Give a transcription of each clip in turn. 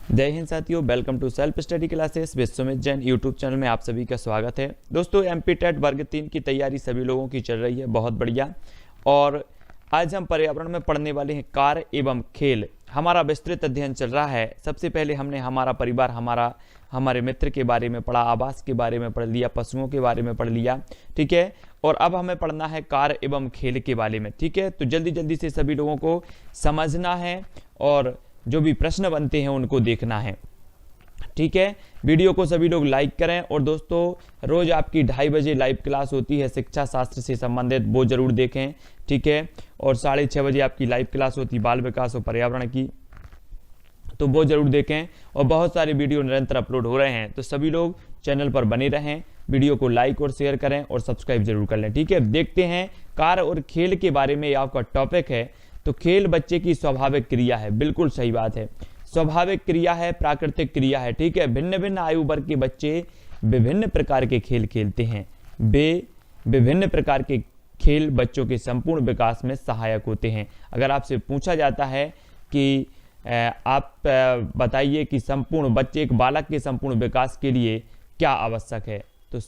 जय हिंद साथियों, welcome to self study classes Vishwamit Jain YouTube channel में आप सभी का स्वागत है। दोस्तों, एमपी टेट वर्ग 3 की तैयारी सभी लोगों की चल रही है, बहुत बढ़िया। और आज हम पर्यावरण में पढ़ने वाले हैं कार्य एवं खेल। हमारा विस्तृत अध्ययन चल रहा है। सबसे पहले हमने हमारा परिवार, हमारे मित्र के बारे में पढ़ा, आवास के बारे में पढ़ लिया, पशुओं के बारे में पढ़ लिया, ठीक है। और अब हमें पढ़ना है कार्य एवं खेल के बारे में, ठीक है। तो जल्दी जल्दी से सभी लोगों को समझना है और जो भी प्रश्न बनते हैं उनको देखना है, ठीक है। वीडियो को सभी लोग लाइक करें। और दोस्तों, रोज आपकी 2:30 बजे लाइव क्लास होती है शिक्षा शास्त्र से संबंधित, वो जरूर देखें, ठीक है। और 6:30 बजे आपकी लाइव क्लास होती है बाल विकास और पर्यावरण की, तो वो जरूर देखें। और बहुत सारे वीडियो निरंतर अपलोड हो रहे हैं, तो सभी लोग चैनल पर बने रहें, वीडियो को लाइक और शेयर करें और सब्सक्राइब जरूर कर लें, ठीक है। देखते हैं कार्य और खेल के बारे में, आपका टॉपिक है। तो खेल बच्चे की स्वाभाविक क्रिया है, बिल्कुल सही बात है। स्वाभाविक क्रिया है, प्राकृतिक क्रिया है, ठीक है। भिन्न भिन्न आयु वर्ग के बच्चे विभिन्न प्रकार के खेल खेलते हैं। विभिन्न प्रकार के खेल बच्चों के संपूर्ण विकास में सहायक होते हैं। अगर आपसे पूछा जाता है कि आप बताइए कि एक बालक के संपूर्ण विकास के लिए क्या आवश्यक है, तो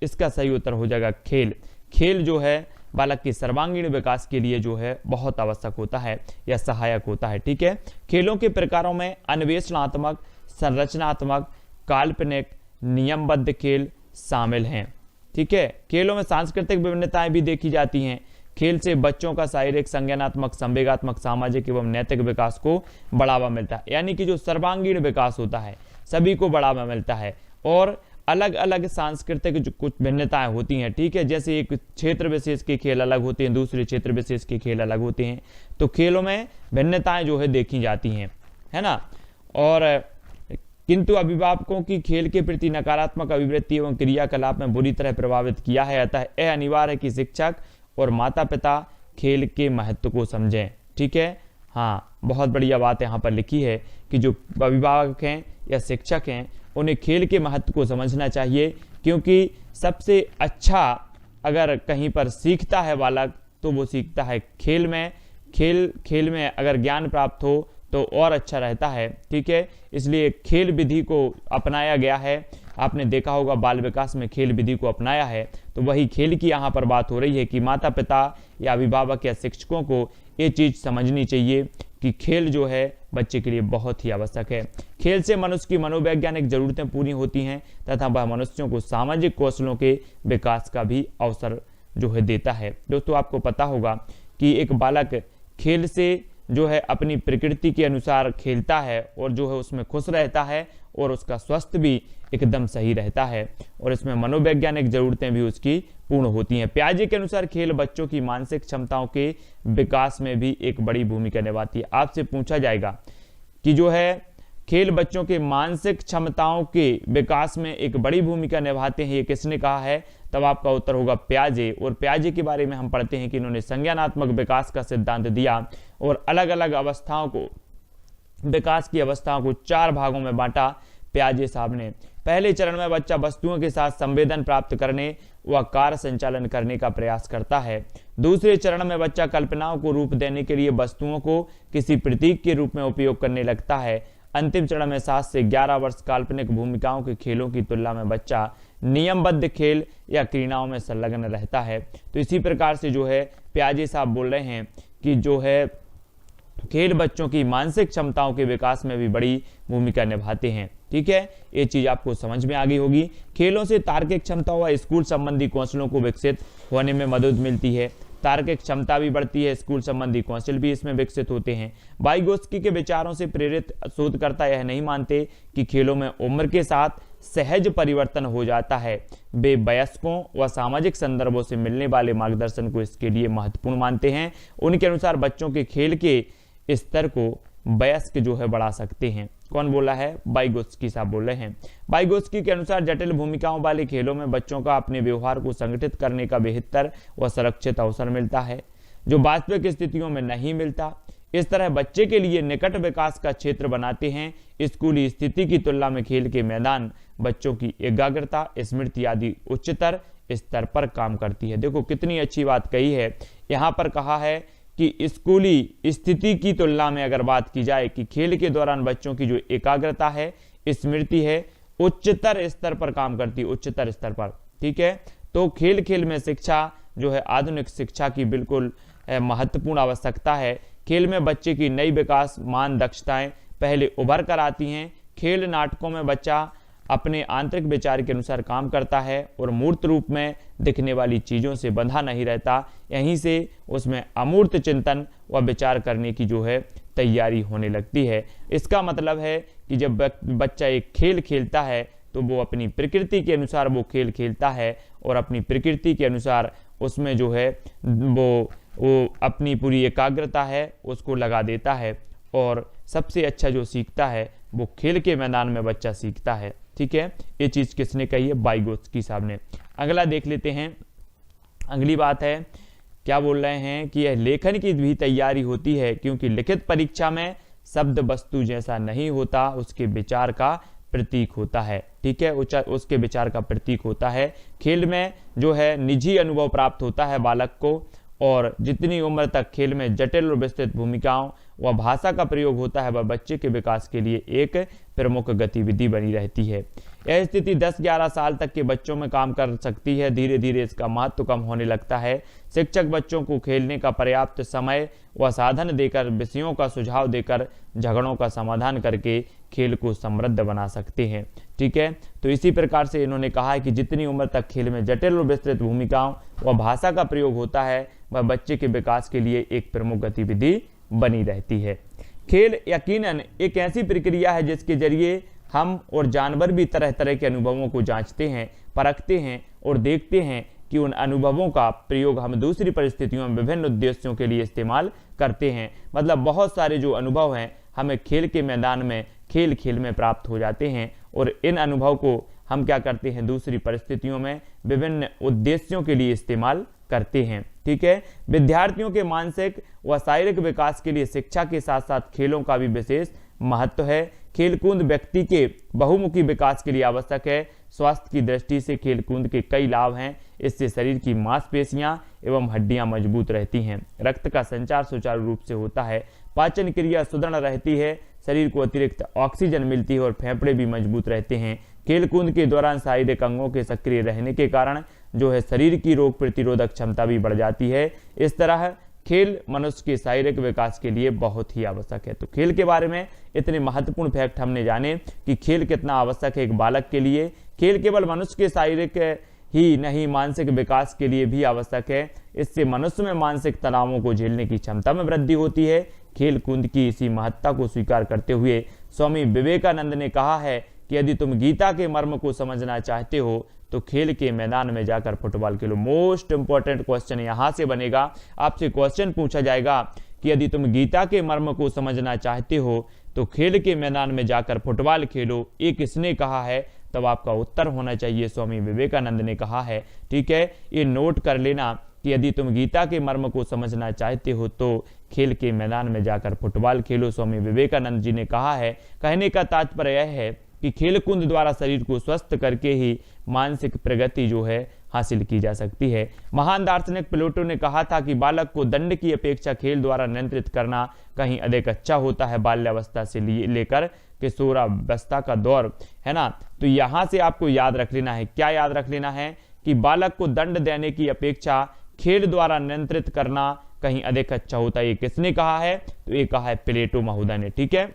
इसका सही उत्तर हो जाएगा खेल। खेल जो है बालक के सर्वांगीण विकास के लिए जो है बहुत आवश्यक होता है या सहायक होता है, ठीक है। खेलों के प्रकारों में अन्वेषणात्मक, संरचनात्मक, काल्पनिक, नियमबद्ध खेल शामिल हैं, ठीक है। खेलों में सांस्कृतिक विभिन्नताएं भी देखी जाती हैं। खेल से बच्चों का शारीरिक, संज्ञानात्मक, संवेगात्मक, सामाजिक एवं नैतिक विकास को बढ़ावा मिलता है। यानी कि जो सर्वांगीण विकास होता है सभी को बढ़ावा मिलता है। और अलग अलग सांस्कृतिक जो कुछ भिन्नताएं होती हैं, ठीक है। जैसे एक क्षेत्र विशेष के खेल अलग होते हैं, दूसरे क्षेत्र विशेष के खेल अलग होते हैं, तो खेलों में भिन्नताएं जो है देखी जाती हैं, है ना। और किंतु अभिभावकों की खेल के प्रति नकारात्मक अभिवृत्ति एवं क्रियाकलाप में बुरी तरह प्रभावित किया है। अतः यह अनिवार्य है कि शिक्षक और माता पिता खेल के महत्व को समझें, ठीक है। हाँ, बहुत बढ़िया बात यहाँ पर लिखी है कि जो अभिभावक हैं या शिक्षक हैं उन्हें खेल के महत्व को समझना चाहिए, क्योंकि सबसे अच्छा अगर कहीं पर सीखता है बालक तो वो सीखता है खेल में। खेल में अगर ज्ञान प्राप्त हो तो और अच्छा रहता है, ठीक है। इसलिए खेल विधि को अपनाया गया है। आपने देखा होगा बाल विकास में खेल विधि को अपनाया है, तो वही खेल की यहाँ पर बात हो रही है कि माता पिता या अभिभावक या शिक्षकों को ये चीज़ समझनी चाहिए कि खेल जो है बच्चे के लिए बहुत ही आवश्यक है। खेल से मनुष्य की मनोवैज्ञानिक जरूरतें पूरी होती हैं तथा वह मनुष्यों को सामाजिक कौशलों के विकास का भी अवसर जो है देता है। दोस्तों, आपको पता होगा कि एक बालक खेल से जो है अपनी प्रकृति के अनुसार खेलता है और जो है उसमें खुश रहता है और उसका स्वास्थ्य भी एकदम सही रहता है और इसमें मनोवैज्ञानिक जरूरतें भी उसकी पूर्ण होती हैं। पियाजे के अनुसार खेल बच्चों की मानसिक क्षमताओं के विकास में भी एक बड़ी भूमिका निभाती है। आपसे पूछा जाएगा कि जो है खेल बच्चों के मानसिक क्षमताओं के विकास में एक बड़ी भूमिका निभाते हैं, ये किसने कहा है, तब आपका उत्तर होगा पियाजे। और पियाजे के बारे में हम पढ़ते हैं कि इन्होंने संज्ञानात्मक विकास का सिद्धांत दिया और अलग अलग अवस्थाओं को, विकास की अवस्थाओं को 4 भागों में बांटा पियाजे साहब ने। पहले चरण में बच्चा वस्तुओं के साथ संवेदन प्राप्त करने व कार्य संचालन करने का प्रयास करता है। दूसरे चरण में बच्चा कल्पनाओं को रूप देने के लिए वस्तुओं को किसी प्रतीक के रूप में उपयोग करने लगता है। अंतिम चरण में 7 से 11 वर्ष काल्पनिक भूमिकाओं के खेलों की तुलना में बच्चा नियमबद्ध खेल या क्रीड़ाओं में संलग्न रहता है। तो इसी प्रकार से जो है पियाजे साहब बोल रहे हैं कि जो है खेल बच्चों की मानसिक क्षमताओं के विकास में भी बड़ी भूमिका निभाते हैं, ठीक है। ये चीज आपको समझ में आ गई होगी। खेलों से तार्किक क्षमताओं व स्कूल संबंधी कौशलों को विकसित होने में मदद मिलती है। तार्किक क्षमता भी बढ़ती है, स्कूल संबंधी कौशल भी इसमें विकसित होते हैं। वाइगोत्स्की के विचारों से प्रेरित शोधकर्ता यह नहीं मानते कि खेलों में उम्र के साथ सहज परिवर्तन हो जाता है। वे वयस्कों व सामाजिक संदर्भों से मिलने वाले मार्गदर्शन को इसके लिए महत्वपूर्ण मानते हैं। उनके अनुसार बच्चों के खेल के स्तर को वयस्क जो है बढ़ा सकते हैं। कौन बोला है, वाइगोत्स्की साहब बोल रहे हैं। वाइगोत्स्की के अनुसार जटिल भूमिकाओं वाले खेलों में बच्चों का अपने व्यवहार को संगठित करने का बेहतर व सुरक्षित अवसर मिलता है, जो वास्तविक स्थितियों में नहीं मिलता। इस तरह बच्चे के लिए निकट विकास का क्षेत्र बनाते हैं। स्कूली स्थिति की तुलना में खेल के मैदान बच्चों की एकाग्रता, स्मृति आदि उच्चतर स्तर पर काम करती है। देखो कितनी अच्छी बात कही है। यहाँ पर कहा है कि स्कूली स्थिति की तुलना में अगर बात की जाए कि खेल के दौरान बच्चों की जो एकाग्रता है, स्मृति है, उच्चतर स्तर पर काम करती है, उच्चतर स्तर पर। ठीक है, तो खेल खेल में शिक्षा जो है आधुनिक शिक्षा की बिल्कुल महत्वपूर्ण आवश्यकता है। खेल में बच्चे की नई विकास मान दक्षताएं पहले उभर कर आती हैं। खेल नाटकों में बच्चा अपने आंतरिक विचार के अनुसार काम करता है और मूर्त रूप में दिखने वाली चीज़ों से बंधा नहीं रहता। यहीं से उसमें अमूर्त चिंतन व विचार करने की जो है तैयारी होने लगती है। इसका मतलब है कि जब बच्चा एक खेल खेलता है तो वो अपनी प्रकृति के अनुसार वो खेल खेलता है और अपनी प्रकृति के अनुसार उसमें जो है वो अपनी पूरी एकाग्रता है उसको लगा देता है और सबसे अच्छा जो सीखता है वो खेल के मैदान में बच्चा सीखता है। ठीक है, ये चीज़ किसने कही है? वाइगोत्स्की साहब ने। अगला देख लेते हैं। अगली बात है, क्या बोल रहे हैं कि यह लेखन की भी तैयारी होती है क्योंकि लिखित परीक्षा में शब्द वस्तु जैसा नहीं होता, उसके विचार का प्रतीक होता है। ठीक है, उसके विचार का प्रतीक होता है। खेल में जो है निजी अनुभव प्राप्त होता है बालक को, और जितनी उम्र तक खेल में जटिल और विस्तृत भूमिकाओं व भाषा का प्रयोग होता है वह बच्चे के विकास के लिए एक प्रमुख गतिविधि बनी रहती है। यह स्थिति 10-11 साल तक के बच्चों में काम कर सकती है। धीरे धीरे इसका महत्व कम होने लगता है। शिक्षक बच्चों को खेलने का पर्याप्त समय व साधन देकर, विषयों का सुझाव देकर, झगड़ों का समाधान करके खेल को समृद्ध बना सकते हैं। ठीक है, तो इसी प्रकार से इन्होंने कहा है कि जितनी उम्र तक खेल में जटिल और विस्तृत भूमिकाओं व भाषा का प्रयोग होता है वह बच्चे के विकास के लिए एक प्रमुख गतिविधि बनी रहती है। खेल यकीनन एक ऐसी प्रक्रिया है जिसके जरिए हम और जानवर भी तरह तरह के अनुभवों को जांचते हैं, परखते हैं और देखते हैं कि उन अनुभवों का प्रयोग हम दूसरी परिस्थितियों में विभिन्न उद्देश्यों के लिए इस्तेमाल करते हैं। मतलब बहुत सारे जो अनुभव हैं हमें खेल के मैदान में खेल खेल में प्राप्त हो जाते हैं और इन अनुभव को हम क्या करते हैं, दूसरी परिस्थितियों में विभिन्न उद्देश्यों के लिए इस्तेमाल करते हैं। ठीक है, विद्यार्थियों के मानसिक व शारीरिक विकास के लिए शिक्षा के साथ साथ खेलों का भी विशेष महत्व है। खेलकूद व्यक्ति के बहुमुखी विकास के लिए आवश्यक है। स्वास्थ्य की दृष्टि से खेलकूद के कई लाभ हैं। इससे शरीर की मांसपेशियां एवं हड्डियां मजबूत रहती हैं, रक्त का संचार सुचारू रूप से होता है, पाचन क्रिया सुदृढ़ रहती है, शरीर को अतिरिक्त ऑक्सीजन मिलती है और फेफड़े भी मजबूत रहते हैं। खेलकूद के दौरान शारीरिक अंगों के सक्रिय रहने के कारण जो है शरीर की रोग प्रतिरोधक क्षमता भी बढ़ जाती है। इस तरह खेल मनुष्य के शारीरिक विकास के लिए बहुत ही आवश्यक है। तो खेल के बारे में इतने महत्वपूर्ण फैक्ट हमने जाने कि खेल कितना आवश्यक है एक बालक के लिए। खेल केवल मनुष्य के शारीरिक ही नहीं, मानसिक विकास के लिए भी आवश्यक है। इससे मनुष्य में मानसिक तनावों को झेलने की क्षमता में वृद्धि होती है। खेल कूद की इसी महत्ता को स्वीकार करते हुए स्वामी विवेकानंद ने कहा है कि यदि तुम गीता के मर्म को समझना चाहते हो तो खेल के मैदान में जाकर फुटबॉल खेलो। मोस्ट इंपॉर्टेंट क्वेश्चन यहां से बनेगा, आपसे क्वेश्चन पूछा जाएगा कि यदि तुम गीता के मर्म को समझना चाहते हो तो खेल के मैदान में जाकर फुटबॉल खेलो, ये किसने कहा है? तब आपका उत्तर होना चाहिए स्वामी विवेकानंद ने कहा है। ठीक है, ये नोट कर लेना कि यदि तुम गीता के मर्म को समझना चाहते हो तो खेल के मैदान में जाकर फुटबॉल खेलो, स्वामी विवेकानंद जी ने कहा है। कहने का तात्पर्य यह है कि खेलकूद द्वारा शरीर को स्वस्थ करके ही मानसिक प्रगति जो है हासिल की जा सकती है। महान दार्शनिक प्लेटो ने कहा था कि बालक को दंड की अपेक्षा खेल द्वारा नियंत्रित करना कहीं अधिक अच्छा होता है। बाल्यावस्था से लेकर किशोरावस्था का दौर है ना, तो यहाँ से आपको याद रख लेना है। क्या याद रख लेना है कि बालक को दंड देने की अपेक्षा खेल द्वारा नियंत्रित करना कहीं अधिक अच्छा होता है। ये किसने कहा है? तो ये कहा है प्लेटो महोदय ने। ठीक है,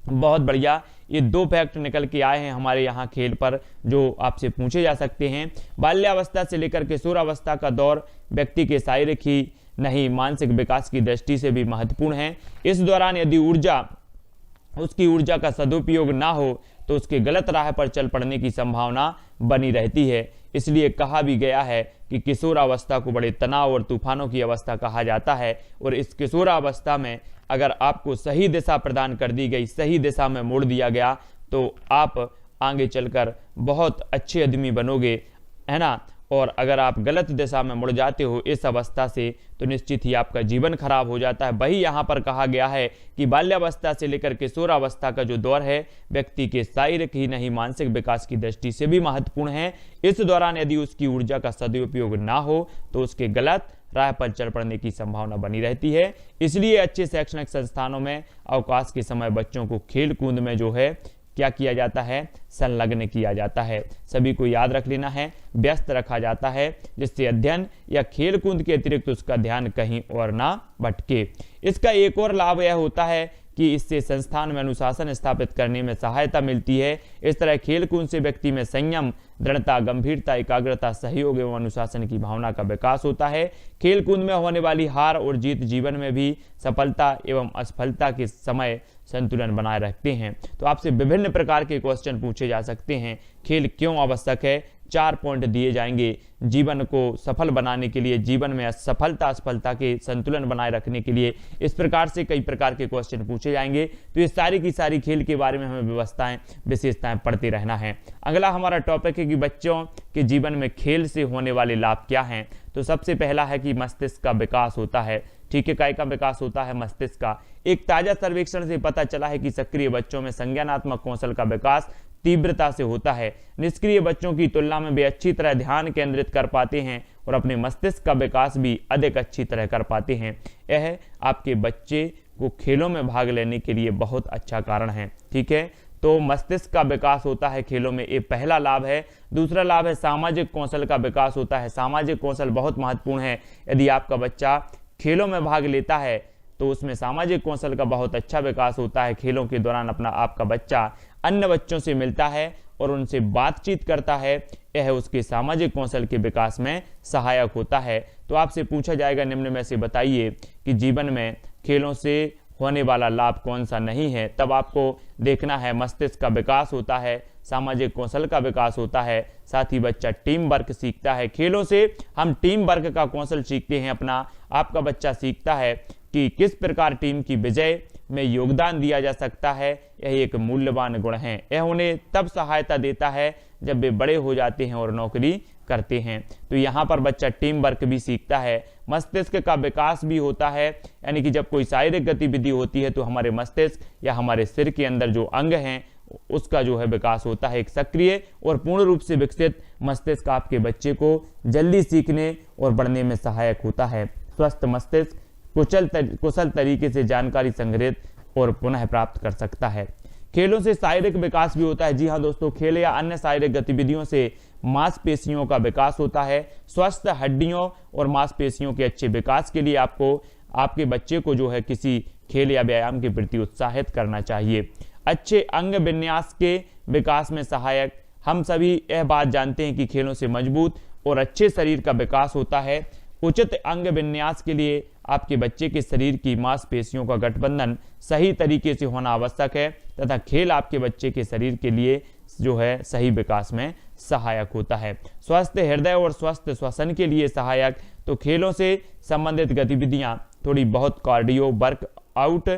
बहुत बढ़िया। ये दो फैक्ट निकल के आए हैं हमारे यहाँ खेल पर जो आपसे पूछे जा सकते हैं। बाल्यावस्था से लेकर किशोरावस्था का दौर व्यक्ति के शारीरिक ही नहीं, मानसिक विकास की दृष्टि से भी महत्वपूर्ण है। इस दौरान यदि उसकी ऊर्जा का सदुपयोग ना हो तो उसके गलत राह पर चल पड़ने की संभावना बनी रहती है। इसलिए कहा भी गया है कि किशोरावस्था को बड़े तनाव और तूफानों की अवस्था कहा जाता है। और इस किशोरावस्था में अगर आपको सही दिशा प्रदान कर दी गई, सही दिशा में मोड़ दिया गया तो आप आगे चलकर बहुत अच्छे आदमी बनोगे, है ना। और अगर आप गलत दिशा में मुड़ जाते हो इस अवस्था से तो निश्चित ही आपका जीवन खराब हो जाता है। वही यहाँ पर कहा गया है कि बाल्यावस्था से लेकर किशोरावस्था का जो दौर है व्यक्ति के शारीरिक ही नहीं मानसिक विकास की दृष्टि से भी महत्वपूर्ण है। इस दौरान यदि उसकी ऊर्जा का सदुपयोग ना हो तो उसके गलत राह पर चल पड़ने की संभावना बनी रहती है। इसलिए अच्छे शैक्षणिक संस्थानों में अवकाश के समय बच्चों को खेल कूद में जो है क्या किया जाता है, संलग्न किया जाता है। सभी को याद रख लेना है, व्यस्त रखा जाता है, जिससे अध्ययन या खेल कूद के अतिरिक्त उसका ध्यान कहीं और ना भटके। इसका एक और लाभ यह होता है कि इससे संस्थान में अनुशासन स्थापित करने में सहायता मिलती है। इस तरह खेल कूद से व्यक्ति में संयम, दृढ़ता, गंभीरता, एकाग्रता, सहयोग एवं अनुशासन की भावना का विकास होता है। खेल कूद में होने वाली हार और जीत जीवन में भी सफलता एवं असफलता के समय संतुलन बनाए रखते हैं। तो आपसे विभिन्न प्रकार के क्वेश्चन पूछे जा सकते हैं। खेल क्यों आवश्यक है, 4 पॉइंट दिए जाएंगे। जीवन को सफल बनाने के लिए, जीवन में सफलता असफलता के संतुलन बनाए रखने के लिए इस प्रकार से कई प्रकार के क्वेश्चन पूछे जाएंगे। तो ये सारी की सारी खेल के बारे में हमें व्यवस्थाएं, विशेषताएं पढ़ते रहना है। अगला हमारा टॉपिक है कि बच्चों के जीवन में खेल से होने वाले लाभ क्या हैं। तो सबसे पहला है कि मस्तिष्क का विकास होता है। ठीक है, काय का विकास होता है, मस्तिष्क का। एक ताजा सर्वेक्षण से पता चला है कि सक्रिय बच्चों में संज्ञानात्मक कौशल का विकास तीव्रता से होता है। निष्क्रिय बच्चों की तुलना में वे अच्छी तरह ध्यान केंद्रित कर पाते हैं और अपने मस्तिष्क का विकास भी अधिक अच्छी तरह कर पाते हैं। यह आपके बच्चे को खेलों में भाग लेने के लिए बहुत अच्छा कारण है। ठीक है, तो मस्तिष्क का विकास होता है खेलों में, ये पहला लाभ है। दूसरा लाभ है सामाजिक कौशल का विकास होता है। सामाजिक कौशल बहुत महत्वपूर्ण है। यदि आपका बच्चा खेलों में भाग लेता है तो उसमें सामाजिक कौशल का बहुत अच्छा विकास होता है। खेलों के दौरान आपका बच्चा अन्य बच्चों से मिलता है और उनसे बातचीत करता है। यह उसके सामाजिक कौशल के विकास में सहायक होता है। तो आपसे पूछा जाएगा निम्न में से बताइए कि जीवन में खेलों से होने वाला लाभ कौन सा नहीं है। तब आपको देखना है मस्तिष्क का विकास होता है, सामाजिक कौशल का विकास होता है, साथ ही बच्चा टीम वर्क सीखता है। खेलों से हम टीम वर्क का कौशल सीखते हैं। आपका बच्चा सीखता है कि किस प्रकार टीम की विजय में योगदान दिया जा सकता है। यह एक मूल्यवान गुण है। यह उन्हें तब सहायता देता है जब वे बड़े हो जाते हैं और नौकरी करते हैं। तो यहाँ पर बच्चा टीम वर्क भी सीखता है। मस्तिष्क का विकास भी होता है, यानी कि जब कोई शारीरिक गतिविधि होती है तो हमारे मस्तिष्क या हमारे सिर के अंदर जो अंग हैं उसका जो है विकास होता है। एक सक्रिय और पूर्ण रूप से विकसित मस्तिष्क आपके बच्चे को जल्दी सीखने और बढ़ने में सहायक होता है। स्वस्थ मस्तिष्क कुशल तरीके से जानकारी संग्रहित और पुनः प्राप्त कर सकता है। खेलों से शारीरिक विकास भी होता है। जी हाँ दोस्तों, खेल या अन्य शारीरिक गतिविधियों से मांसपेशियों का विकास होता है। स्वस्थ हड्डियों और मांसपेशियों के अच्छे विकास के लिए आपको आपके बच्चे को जो है किसी खेल या व्यायाम के प्रति उत्साहित करना चाहिए। अच्छे अंग विन्यास के विकास में सहायक, हम सभी यह बात जानते हैं कि खेलों से मजबूत और अच्छे शरीर का विकास होता है। उचित अंग विन्यास के लिए आपके बच्चे के शरीर की मांसपेशियों का गठबंधन सही तरीके से होना आवश्यक है तथा खेल आपके बच्चे के शरीर के लिए जो है सही विकास में सहायक होता है। स्वस्थ हृदय और स्वस्थ श्वसन के लिए सहायक, तो खेलों से संबंधित गतिविधियां थोड़ी बहुत कार्डियो वर्कआउट,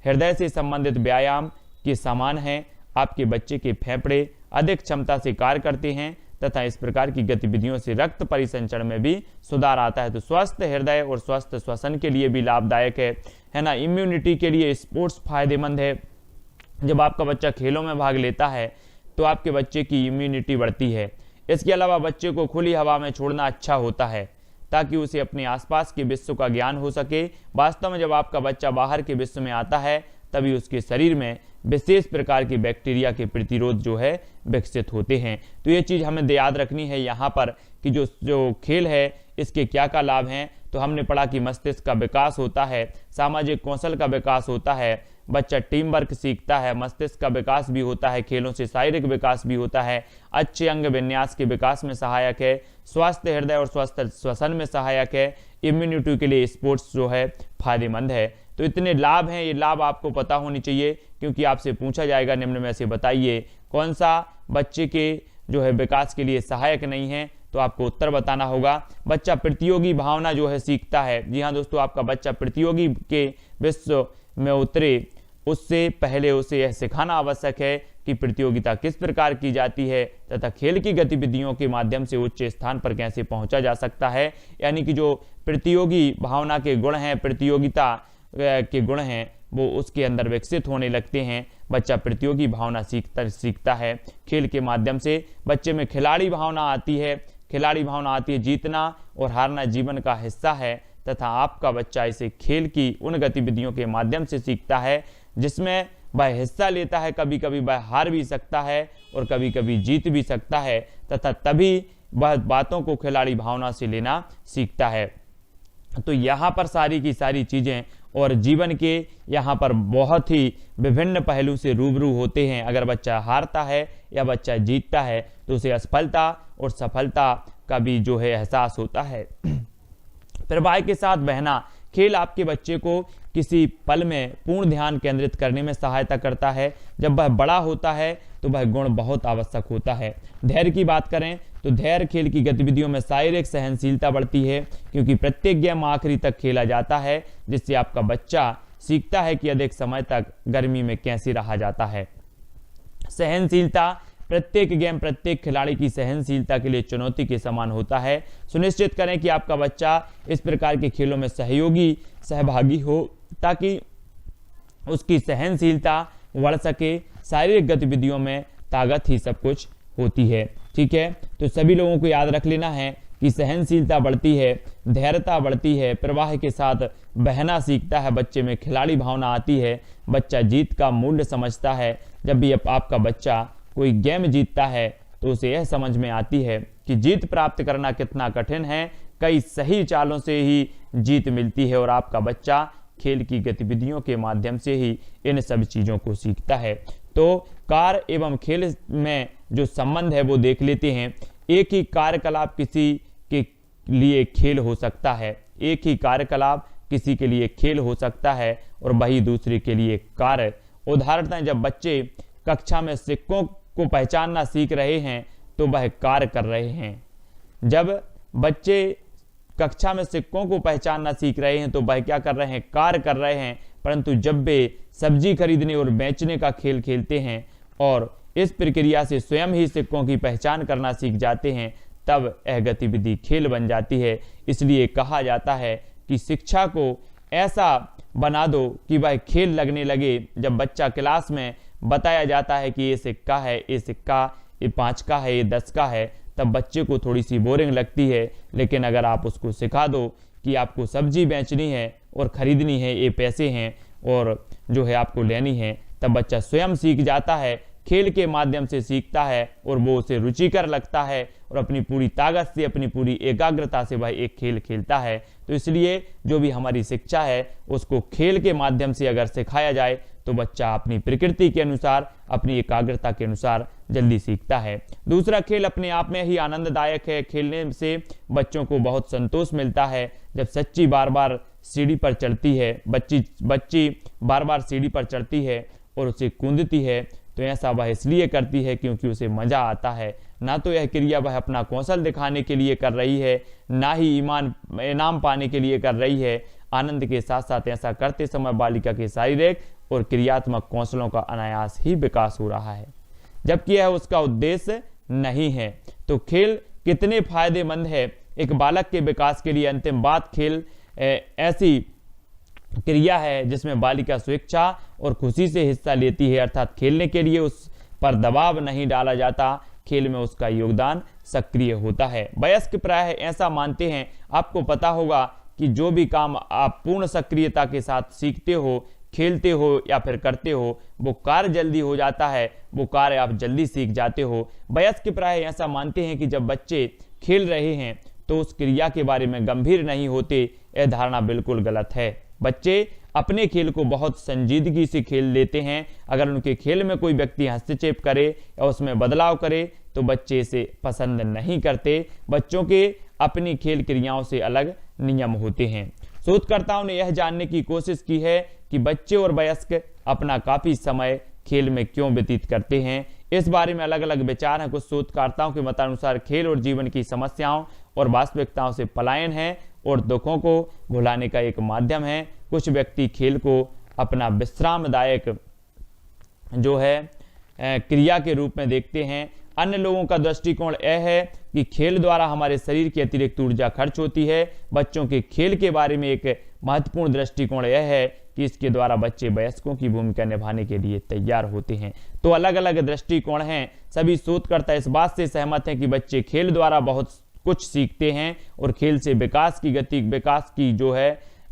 हृदय से संबंधित व्यायाम के समान है। आपके बच्चे के फेफड़े अधिक क्षमता से कार्य करते हैं तथा इस प्रकार की गतिविधियों से रक्त परिसंचरण में भी सुधार आता है। तो स्वस्थ हृदय और स्वस्थ श्वसन के लिए भी लाभदायक है ना। इम्यूनिटी के लिए स्पोर्ट्स फायदेमंद है। जब आपका बच्चा खेलों में भाग लेता है तो आपके बच्चे की इम्यूनिटी बढ़ती है। इसके अलावा बच्चे को खुली हवा में छोड़ना अच्छा होता है ताकि उसे अपने आसपास के विश्व का ज्ञान हो सके। वास्तव में जब आपका बच्चा बाहर के विश्व में आता है तभी उसके शरीर में विशेष प्रकार के बैक्टीरिया के प्रतिरोध जो है विकसित होते हैं। तो ये चीज़ हमें याद रखनी है यहाँ पर कि जो खेल है इसके क्या क्या लाभ हैं। तो हमने पढ़ा कि मस्तिष्क का विकास होता है, सामाजिक कौशल का विकास होता है, बच्चा टीम वर्क सीखता है, मस्तिष्क का विकास भी होता है, खेलों से शारीरिक विकास भी होता है, अच्छे अंग विन्यास के विकास में सहायक है, स्वस्थ हृदय और स्वस्थ श्वसन में सहायक है, इम्यूनिटी के लिए स्पोर्ट्स जो है फायदेमंद है। तो इतने लाभ हैं, ये लाभ आपको पता होनी चाहिए क्योंकि आपसे पूछा जाएगा निम्न में से बताइए कौन सा बच्चे के जो है विकास के लिए सहायक नहीं है। तो आपको उत्तर बताना होगा। बच्चा प्रतियोगी भावना जो है सीखता है। जी हाँ दोस्तों, आपका बच्चा प्रतियोगी के विश्व में उतरे उससे पहले उसे यह सिखाना आवश्यक है कि प्रतियोगिता किस प्रकार की जाती है तथा खेल की गतिविधियों के माध्यम से उच्च स्थान पर कैसे पहुंचा जा सकता है। यानी कि जो प्रतियोगी भावना के गुण हैं, प्रतियोगिता के गुण हैं, वो उसके अंदर विकसित होने लगते हैं। बच्चा प्रतियोगी भावना सीखता है। खेल के माध्यम से बच्चे में खिलाड़ी भावना आती है। खिलाड़ी भावना आती है। जीतना और हारना जीवन का हिस्सा है तथा आपका बच्चा इसे खेल की उन गतिविधियों के माध्यम से सीखता है जिसमें वह हिस्सा लेता है। कभी कभी वह हार भी सकता है और कभी कभी जीत भी सकता है तथा तभी वह बातों को खिलाड़ी भावना से लेना सीखता है। तो यहाँ पर सारी की सारी चीज़ें और जीवन के यहाँ पर बहुत ही विभिन्न पहलू से रूबरू होते हैं। अगर बच्चा हारता है या बच्चा जीतता है तो उसे असफलता और सफलता का भी जो है एहसास होता है। प्रवाह के साथ बहना, खेल आपके बच्चे को किसी पल में पूर्ण ध्यान केंद्रित करने में सहायता करता है। जब वह बड़ा होता है तो वह गुण बहुत आवश्यक होता है। धैर्य की बात करें तो धैर्य खेल की गतिविधियों में शारीरिक सहनशीलता बढ़ती है, क्योंकि प्रत्येक गेम आखिरी तक खेला जाता है, जिससे आपका बच्चा सीखता है कि अधिक समय तक गर्मी में कैसे रहा जाता है। सहनशीलता, प्रत्येक गेम प्रत्येक खिलाड़ी की सहनशीलता के लिए चुनौती के समान होता है। सुनिश्चित करें कि आपका बच्चा इस प्रकार के खेलों में सहभागी हो ताकि उसकी सहनशीलता बढ़ सके। शारीरिक गतिविधियों में ताकत ही सब कुछ होती है। ठीक है, तो सभी लोगों को याद रख लेना है कि सहनशीलता बढ़ती है, धैर्यता बढ़ती है, प्रवाह के साथ बहना सीखता है, बच्चे में खिलाड़ी भावना आती है, बच्चा जीत का मूल्य समझता है। जब भी आपका बच्चा कोई गेम जीतता है तो उसे यह समझ में आती है कि जीत प्राप्त करना कितना कठिन है, कई सही चालों से ही जीत मिलती है और आपका बच्चा खेल की गतिविधियों के माध्यम से ही इन सब चीज़ों को सीखता है। तो कार्य एवं खेल में जो संबंध है वो देख लेते हैं। एक ही कार्यकलाप किसी के लिए खेल हो सकता है, एक ही कार्यकलाप किसी के लिए खेल हो सकता है और वही दूसरे के लिए कार्य। उदाहरण, जब बच्चे कक्षा में सिक्कों को पहचानना सीख रहे हैं तो वह कार्य कर रहे हैं। जब बच्चे कक्षा में सिक्कों को पहचानना सीख रहे हैं तो वह क्या कर रहे हैं, कार्य कर रहे हैं। परंतु जब वे सब्जी खरीदने और बेचने का खेल खेलते हैं और इस प्रक्रिया से स्वयं ही सिक्कों की पहचान करना सीख जाते हैं, तब यह गतिविधि खेल बन जाती है। इसलिए कहा जाता है कि शिक्षा को ऐसा बना दो कि वह खेल लगने लगे। जब बच्चा क्लास में बताया जाता है कि ये सिक्का है, ये सिक्का, ये 5 का है, ये 10 का है, तब बच्चे को थोड़ी सी बोरिंग लगती है। लेकिन अगर आप उसको सिखा दो कि आपको सब्जी बेचनी है और ख़रीदनी है, ये पैसे हैं और जो है आपको लेनी है, तब बच्चा स्वयं सीख जाता है, खेल के माध्यम से सीखता है और वो उसे रुचिकर लगता है और अपनी पूरी ताकत से, अपनी पूरी एकाग्रता से वह एक खेल खेलता है। तो इसलिए जो भी हमारी शिक्षा है उसको खेल के माध्यम से अगर सिखाया जाए तो बच्चा अपनी प्रकृति के अनुसार, अपनी एकाग्रता के अनुसार जल्दी सीखता है। दूसरा, खेल अपने आप में ही आनंददायक है। खेलने से बच्चों को बहुत संतोष मिलता है। जब बच्ची बार बार सीढ़ी पर चढ़ती है, बच्ची बार बार सीढ़ी पर चढ़ती है और उसे कूदती है, तो ऐसा वह इसलिए करती है क्योंकि उसे मज़ा आता है। ना तो यह क्रिया वह अपना कौशल दिखाने के लिए कर रही है, ना ही इनाम पाने के लिए कर रही है। आनंद के साथ साथ ऐसा करते समय बालिका के शारीरिक और क्रियात्मक कौशलों का अनायास ही विकास हो रहा है, जबकि यह उसका उद्देश्य नहीं है। तो खेल कितने फायदेमंद है एक बालक के विकास के लिए। अंतिम बात, खेल ऐसी क्रिया है जिसमें बालिका स्वेच्छा और खुशी से हिस्सा लेती है, अर्थात खेलने के लिए उस पर दबाव नहीं डाला जाता, खेल में उसका योगदान सक्रिय होता है। वयस्क प्रायः ऐसा मानते हैं। आपको पता होगा कि जो भी काम आप पूर्ण सक्रियता के साथ सीखते हो, खेलते हो या फिर करते हो, वो कार्य जल्दी हो जाता है, वो कार्य आप जल्दी सीख जाते हो। वयस्क प्रायः ऐसा मानते हैं कि जब बच्चे खेल रहे हैं तो उस क्रिया के बारे में गंभीर नहीं होते। यह धारणा बिल्कुल गलत है। बच्चे अपने खेल को बहुत संजीदगी से खेल लेते हैं। अगर उनके खेल में कोई व्यक्ति हस्तक्षेप करे या उसमें बदलाव करे तो बच्चे इसे पसंद नहीं करते। बच्चों के अपनी खेल क्रियाओं से अलग नियम होते हैं। शोधकर्ताओं ने यह जानने की कोशिश की है कि बच्चे और वयस्क अपना काफ़ी समय खेल में क्यों व्यतीत करते हैं। इस बारे में अलग अलग विचार हैं। कुछ शोधकर्ताओं के मतानुसार खेल और जीवन की समस्याओं और वास्तविकताओं से पलायन है और दुखों को भुलाने का एक माध्यम है। कुछ व्यक्ति खेल को अपना विश्रामदायक जो है क्रिया के रूप में देखते हैं। अन्य लोगों का दृष्टिकोण यह है कि खेल द्वारा हमारे शरीर की अतिरिक्त ऊर्जा खर्च होती है। बच्चों के खेल के बारे में एक महत्वपूर्ण दृष्टिकोण यह है कि इसके द्वारा बच्चे वयस्कों की भूमिका निभाने के लिए तैयार होते हैं। तो अलग अलग दृष्टिकोण हैं। सभी शोधकर्ता इस बात से सहमत हैं कि बच्चे खेल द्वारा बहुत कुछ सीखते हैं और खेल से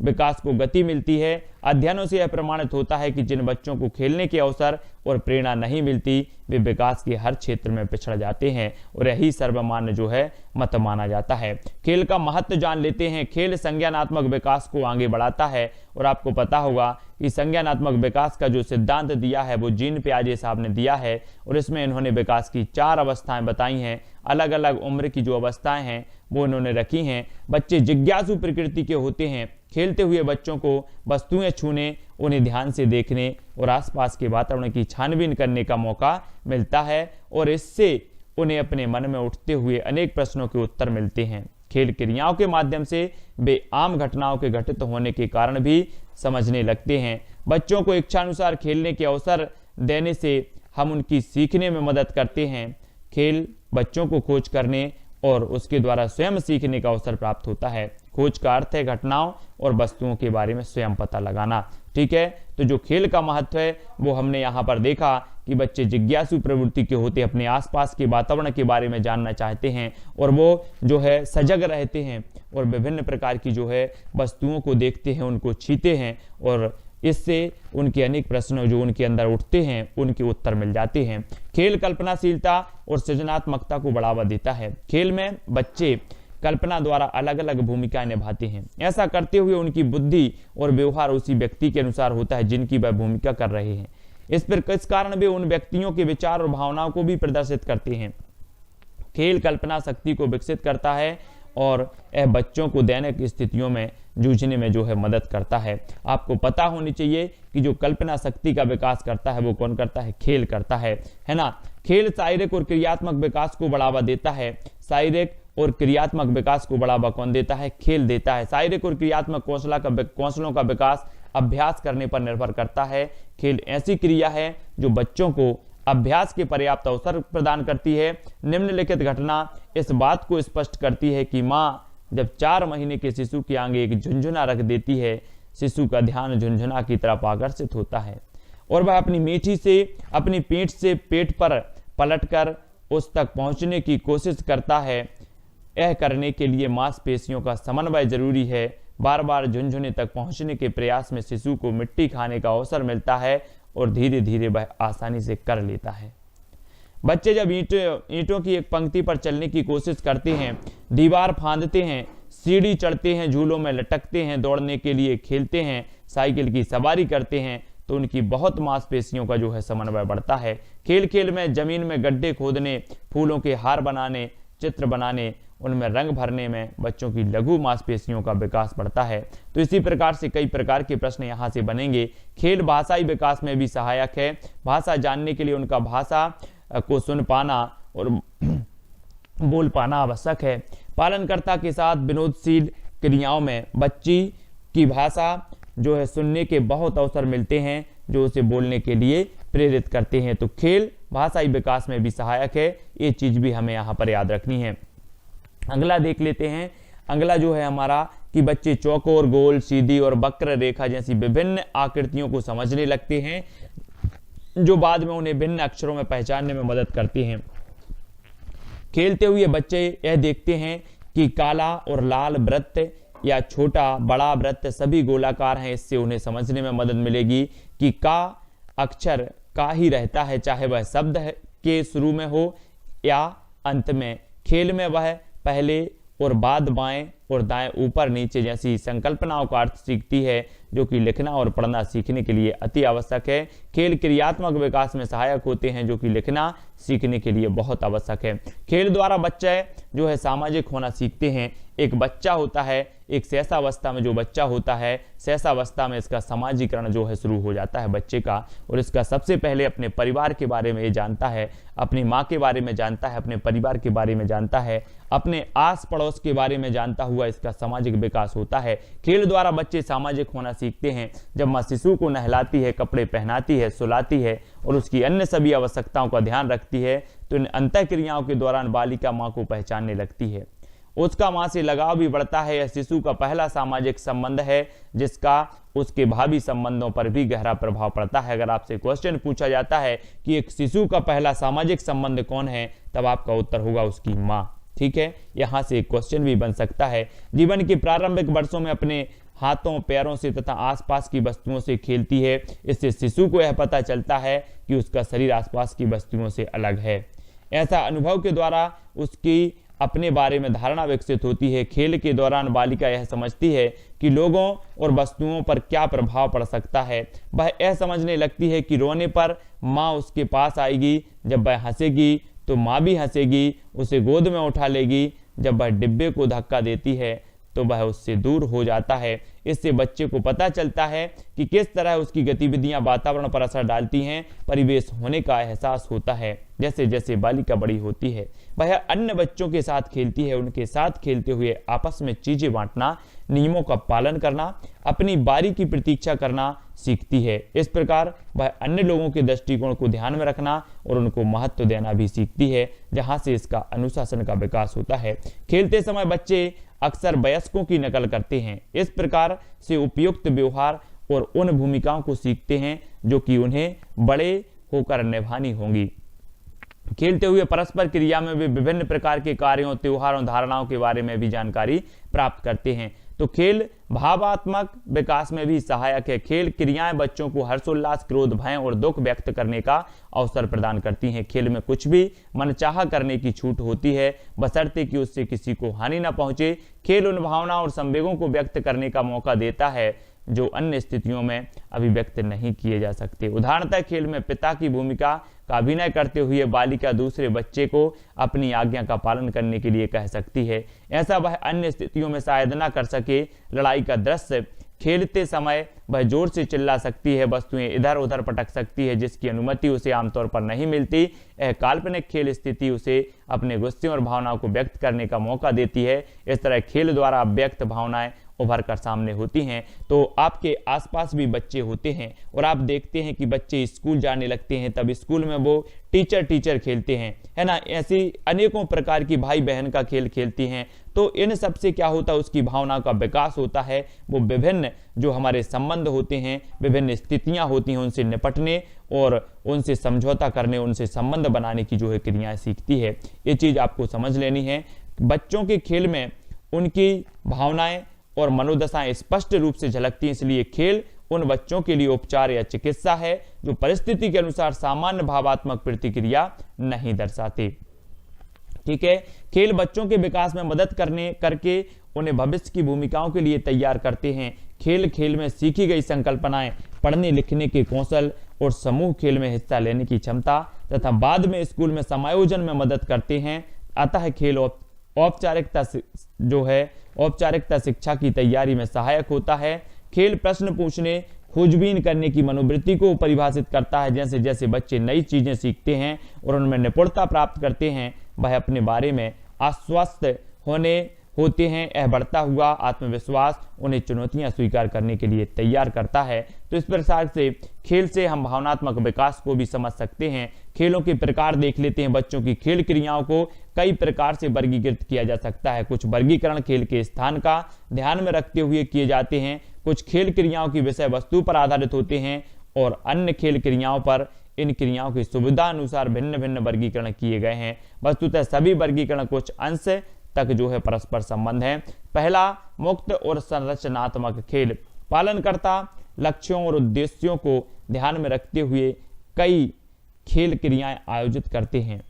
विकास को गति मिलती है। अध्ययनों से यह प्रमाणित होता है कि जिन बच्चों को खेलने के अवसर और प्रेरणा नहीं मिलती वे विकास के हर क्षेत्र में पिछड़ जाते हैं और यही सर्वमान्य मत माना जाता है। खेल का महत्व जान लेते हैं। खेल संज्ञानात्मक विकास को आगे बढ़ाता है और आपको पता होगा कि संज्ञानात्मक विकास का जो सिद्धांत दिया है वो जीन पियाजे साहब ने दिया है और इसमें इन्होंने विकास की 4 अवस्थाएं बताई हैं। अलग अलग उम्र की जो अवस्थाएं हैं वो इन्होंने रखी हैं। बच्चे जिज्ञासु प्रकृति के होते हैं। खेलते हुए बच्चों को वस्तुएं छूने, उन्हें ध्यान से देखने और आसपास के वातावरण की छानबीन करने का मौका मिलता है और इससे उन्हें अपने मन में उठते हुए अनेक प्रश्नों के उत्तर मिलते हैं। खेल क्रियाओं के माध्यम से वे आम घटनाओं के घटित होने के कारण भी समझने लगते हैं। बच्चों को इच्छानुसार खेलने के अवसर देने से हम उनकी सीखने में मदद करते हैं। खेल बच्चों को खोज करने और उसके द्वारा स्वयं सीखने का अवसर प्राप्त होता है। खोज का अर्थ है घटनाओं और वस्तुओं के बारे में स्वयं पता लगाना। ठीक है, तो जो खेल का महत्व है वो हमने यहाँ पर देखा कि बच्चे जिज्ञासु प्रवृत्ति के होते, अपने आसपास के वातावरण के बारे में जानना चाहते हैं और वो सजग रहते हैं और विभिन्न प्रकार की वस्तुओं को देखते हैं, उनको छीते हैं और इससे उनके अनेक प्रश्न जो उनके अंदर उठते हैं उनके उत्तर मिल जाते हैं। खेल कल्पनाशीलता और सृजनात्मकता को बढ़ावा देता है। खेल में बच्चे कल्पना द्वारा अलग अलग भूमिकाएं निभाते हैं। ऐसा करते हुए उनकी बुद्धि और व्यवहार उसी व्यक्ति के अनुसार होता है जिनकी वह भूमिका कर रहे हैं। इस कारण वे उन व्यक्तियों के विचार और भावनाओं को भी प्रदर्शित करते हैं। खेल कल्पना शक्ति को विकसित करता है और यह बच्चों को दैनिक स्थितियों में जूझने में मदद करता है। आपको पता होनी चाहिए कि जो कल्पना शक्ति का विकास करता है वो कौन करता है? खेल करता है ना। खेल शारीरिक और क्रियात्मक विकास को बढ़ावा देता है। शारीरिक और क्रियात्मक विकास को बढ़ावा कौन देता है? खेल देता है। शारीरिक और क्रियात्मक कौशलों का विकास अभ्यास करने पर निर्भर करता है। खेल ऐसी क्रिया है जो बच्चों को अभ्यास के पर्याप्त अवसर प्रदान करती है। निम्नलिखित घटना इस बात को स्पष्ट करती है कि माँ जब 4 महीने के शिशु के आगे एक झुनझुना रख देती है, शिशु का ध्यान झुनझुना की तरफ आकर्षित होता है और वह अपनी पीठ से पेट पर पलटकर उस तक पहुंचने की कोशिश करता है। यह करने के लिए मांसपेशियों का समन्वय जरूरी है। बार बार झुनझुने तक पहुंचने के प्रयास में शिशु को मिट्टी खाने का अवसर मिलता है और धीरे धीरे वह आसानी से कर लेता है। बच्चे जब ईंटों की एक पंक्ति पर चलने की कोशिश करते हैं, दीवार फांदते हैं, सीढ़ी चढ़ते हैं, झूलों में लटकते हैं, दौड़ने के लिए खेलते हैं, साइकिल की सवारी करते हैं तो उनकी बहुत मांसपेशियों का समन्वय बढ़ता है। खेल में जमीन में गड्ढे खोदने, फूलों के हार बनाने, चित्र बनाने, उनमें रंग भरने में बच्चों की लघु मांसपेशियों का विकास बढ़ता है। तो इसी प्रकार से कई प्रकार के प्रश्न यहाँ से बनेंगे। खेल भाषाई विकास में भी सहायक है। भाषा जानने के लिए उनका भाषा को सुन पाना और बोल पाना आवश्यक है। पालनकर्ता के साथ विनोदशील क्रियाओं में बच्ची की भाषा सुनने के बहुत अवसर मिलते हैं जो उसे बोलने के लिए प्रेरित करते हैं। तो खेल भाषाई विकास में भी सहायक है। ये चीज भी हमें यहाँ पर याद रखनी है। अगला देख लेते हैं। अगला हमारा कि बच्चे चौकोर, गोल, सीधी और वक्र रेखा जैसी विभिन्न आकृतियों को समझने लगते हैं जो बाद में उन्हें भिन्न अक्षरों में पहचानने में मदद करती हैं। खेलते हुए बच्चे यह देखते हैं कि काला और लाल वृत्त या छोटा बड़ा वृत्त सभी गोलाकार हैं। इससे उन्हें समझने में मदद मिलेगी कि का अक्षर का ही रहता है, चाहे वह शब्द के शुरू में हो या अंत में। खेल में वह पहले और बाद बाएं और दाएं, ऊपर नीचे जैसी संकल्पनाओं का अर्थ सीखती है जो कि लिखना और पढ़ना सीखने के लिए अति आवश्यक है। खेल क्रियात्मक विकास में सहायक होते हैं जो कि लिखना सीखने के लिए बहुत आवश्यक है। खेल द्वारा बच्चे सामाजिक होना सीखते हैं। एक बच्चा होता है, एक शैशवावस्था में जो बच्चा होता है, शैशवावस्था में इसका सामाजिकरण शुरू हो जाता है बच्चे का, और इसका सबसे पहले अपने परिवार के बारे में ये जानता है, अपनी माँ के बारे में जानता है, अपने परिवार के बारे में जानता है, अपने आस पड़ोस के बारे में जानता हुआ इसका सामाजिक विकास होता है। खेल द्वारा बच्चे सामाजिक होना सीखते हैं। जब माँ शिशु को नहलाती है, कपड़े पहनाती है, सुलाती है और उसकी अन्य सभी आवश्यकताओं का ध्यान रखती है तो इन अंतःक्रियाओं के दौरान बालिका माँ को पहचानने लगती है। उसका माँ से लगाव भी बढ़ता है। यह शिशु का पहला सामाजिक संबंध है जिसका उसके भावी संबंधों पर भी गहरा प्रभाव पड़ता है। अगर आपसे क्वेश्चन पूछा जाता है कि एक शिशु का पहला सामाजिक संबंध कौन है, तब आपका उत्तर होगा उसकी माँ। ठीक है, यहाँ से एक क्वेश्चन भी बन सकता है। जीवन के प्रारंभिक वर्षों में अपने हाथों पैरों से तथा आसपास की वस्तुओं से खेलती है। इससे शिशु को यह पता चलता है कि उसका शरीर आसपास की वस्तुओं से अलग है। ऐसा अनुभव के द्वारा उसकी अपने बारे में धारणा विकसित होती है। खेल के दौरान बालिका यह समझती है कि लोगों और वस्तुओं पर क्या प्रभाव पड़ सकता है। वह यह समझने लगती है कि रोने पर माँ उसके पास आएगी, जब वह हंसेगी तो माँ भी हंसेगी, उसे गोद में उठा लेगी। जब वह डिब्बे को धक्का देती है तो वह उससे दूर हो जाता है। इससे बच्चे को पता चलता है कि किस तरह उसकी गतिविधियां वातावरण पर असर डालती हैं। परिवेश होने का एहसास होता है। जैसे जैसे बालिका बड़ी होती है वह अन्य बच्चों के साथ खेलती है। उनके साथ खेलते हुए आपस में चीजें बांटना, नियमों का पालन करना, अपनी बारी की प्रतीक्षा करना सीखती है। इस प्रकार वह अन्य लोगों के दृष्टिकोण को ध्यान में रखना और उनको महत्व देना भी सीखती है, जहां से इसका अनुशासन का विकास होता है। खेलते समय बच्चे अक्सर वयस्कों की नकल करते हैं। इस प्रकार से उपयुक्त व्यवहार और उन भूमिकाओं को सीखते हैं जो कि उन्हें बड़े होकर निभानी होंगी। खेलते हुए परस्पर क्रिया में वे विभिन्न प्रकार के कार्यों, त्योहारों, धारणाओं के बारे में भी जानकारी प्राप्त करते हैं। तो खेल भावात्मक विकास में भी सहायक है। खेल क्रियाएं बच्चों को हर्षोल्लास, क्रोध, भय और दुख व्यक्त करने का अवसर प्रदान करती हैं। खेल में कुछ भी मनचाहा करने की छूट होती है, बशर्ते कि उससे किसी को हानि न पहुंचे। खेल उन भावनाओं और संवेगों को व्यक्त करने का मौका देता है जो अन्य स्थितियों में अभिव्यक्त नहीं किए जा सकते। उदाहरणतः खेल में पिता की भूमिका का अभिनय करते हुए बालिका दूसरे बच्चे को अपनी आज्ञा का पालन करने के लिए कह सकती है। ऐसा वह अन्य स्थितियों में शायद न कर सके। लड़ाई का दृश्य खेलते समय वह जोर से चिल्ला सकती है, वस्तुएं इधर उधर पटक सकती है, जिसकी अनुमति उसे आमतौर पर नहीं मिलती। यह काल्पनिक खेल स्थिति उसे अपने गुस्से और भावनाओं को व्यक्त करने का मौका देती है। इस तरह खेल द्वारा अव्यक्त भावनाएं उभर कर सामने होती हैं। तो आपके आसपास भी बच्चे होते हैं और आप देखते हैं कि बच्चे स्कूल जाने लगते हैं, तब स्कूल में वो टीचर खेलते हैं, है ना। ऐसी अनेकों प्रकार की भाई बहन का खेल खेलती हैं। तो इन सब से क्या होता है, उसकी भावना का विकास होता है। वो विभिन्न जो हमारे संबंध होते हैं, विभिन्न स्थितियां होती हैं, उनसे निपटने और उनसे समझौता करने, उनसे संबंध बनाने की जो है क्रियाएं सीखती है। ये चीज आपको समझ लेनी है। बच्चों के खेल में उनकी भावनाएं और मनोदशाएं स्पष्ट रूप से झलकती हैं। इसलिए खेल उन बच्चों के लिए उपचार या चिकित्सा है जो परिस्थिति के अनुसार सामान्य भावात्मक प्रतिक्रिया नहीं दर्शाते। ठीक है, खेल बच्चों के विकास में मदद करके उन्हें भविष्य की भूमिकाओं के लिए तैयार करते हैं। खेल में सीखी गई संकल्पनाएं, पढ़ने लिखने के कौशल और समूह खेल में हिस्सा लेने की क्षमता तथा बाद में स्कूल में समायोजन में मदद करते हैं। अतः खेल औपचारिकता शिक्षा की तैयारी में सहायक होता है। खेल प्रश्न पूछने, खोजबीन करने की मनोवृत्ति को परिभाषित करता है। जैसे जैसे बच्चे नई चीजें सीखते हैं और उनमें निपुणता प्राप्त करते हैं, वह अपने बारे में आश्वस्त होते हैं। यह बढ़ता हुआ आत्मविश्वास उन्हें चुनौतियां स्वीकार करने के लिए तैयार करता है। तो इस प्रकार से खेल से हम भावनात्मक विकास को भी समझ सकते हैं। खेलों के प्रकार देख लेते हैं। बच्चों की खेल क्रियाओं को कई प्रकार से वर्गीकृत किया जा सकता है। कुछ वर्गीकरण खेल के स्थान का ध्यान में रखते हुए किए जाते हैं। कुछ खेल क्रियाओं की विषय वस्तु पर आधारित होते हैं और अन्य खेल क्रियाओं पर इन क्रियाओं की सुविधा अनुसार भिन्न भिन्न वर्गीकरण किए गए हैं। वस्तुतः सभी वर्गीकरण कुछ अंश तक जो है परस्पर संबंध है। पहला, मुक्त और संरचनात्मक खेल। पालनकर्ता लक्ष्यों और उद्देश्यों को ध्यान में रखते हुए कई खेल क्रियाएं आयोजित करते हैं।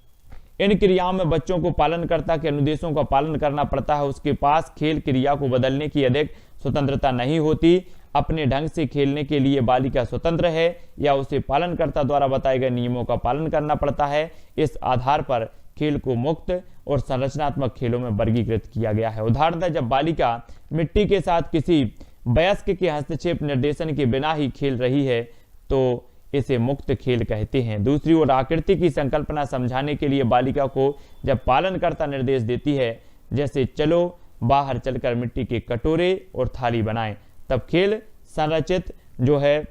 इन क्रियाओं में बच्चों को पालनकर्ता के अनुदेशों का पालन करना पड़ता है। उसके पास खेल क्रिया को बदलने की अधिक स्वतंत्रता नहीं होती। अपने ढंग से खेलने के लिए बालिका स्वतंत्र है या उसे पालनकर्ता द्वारा बताए गए नियमों का पालन करना पड़ता है। इस आधार पर खेल को मुक्त और संरचनात्मक खेलों में वर्गीकृत किया गया है। उदाहरणतः जब बालिका मिट्टी के साथ किसी वयस्क के हस्तक्षेप निर्देशन के बिना ही खेल रही है तो इसे मुक्त खेल कहते हैं। दूसरी ओर आकृति की संकल्पना समझाने के लिए बालिका को जब पालनकर्ता निर्देश देती है, जैसे चलो बाहर चलकर मिट्टी के कटोरे और थाली बनाएं, तब खेल संरचित जो है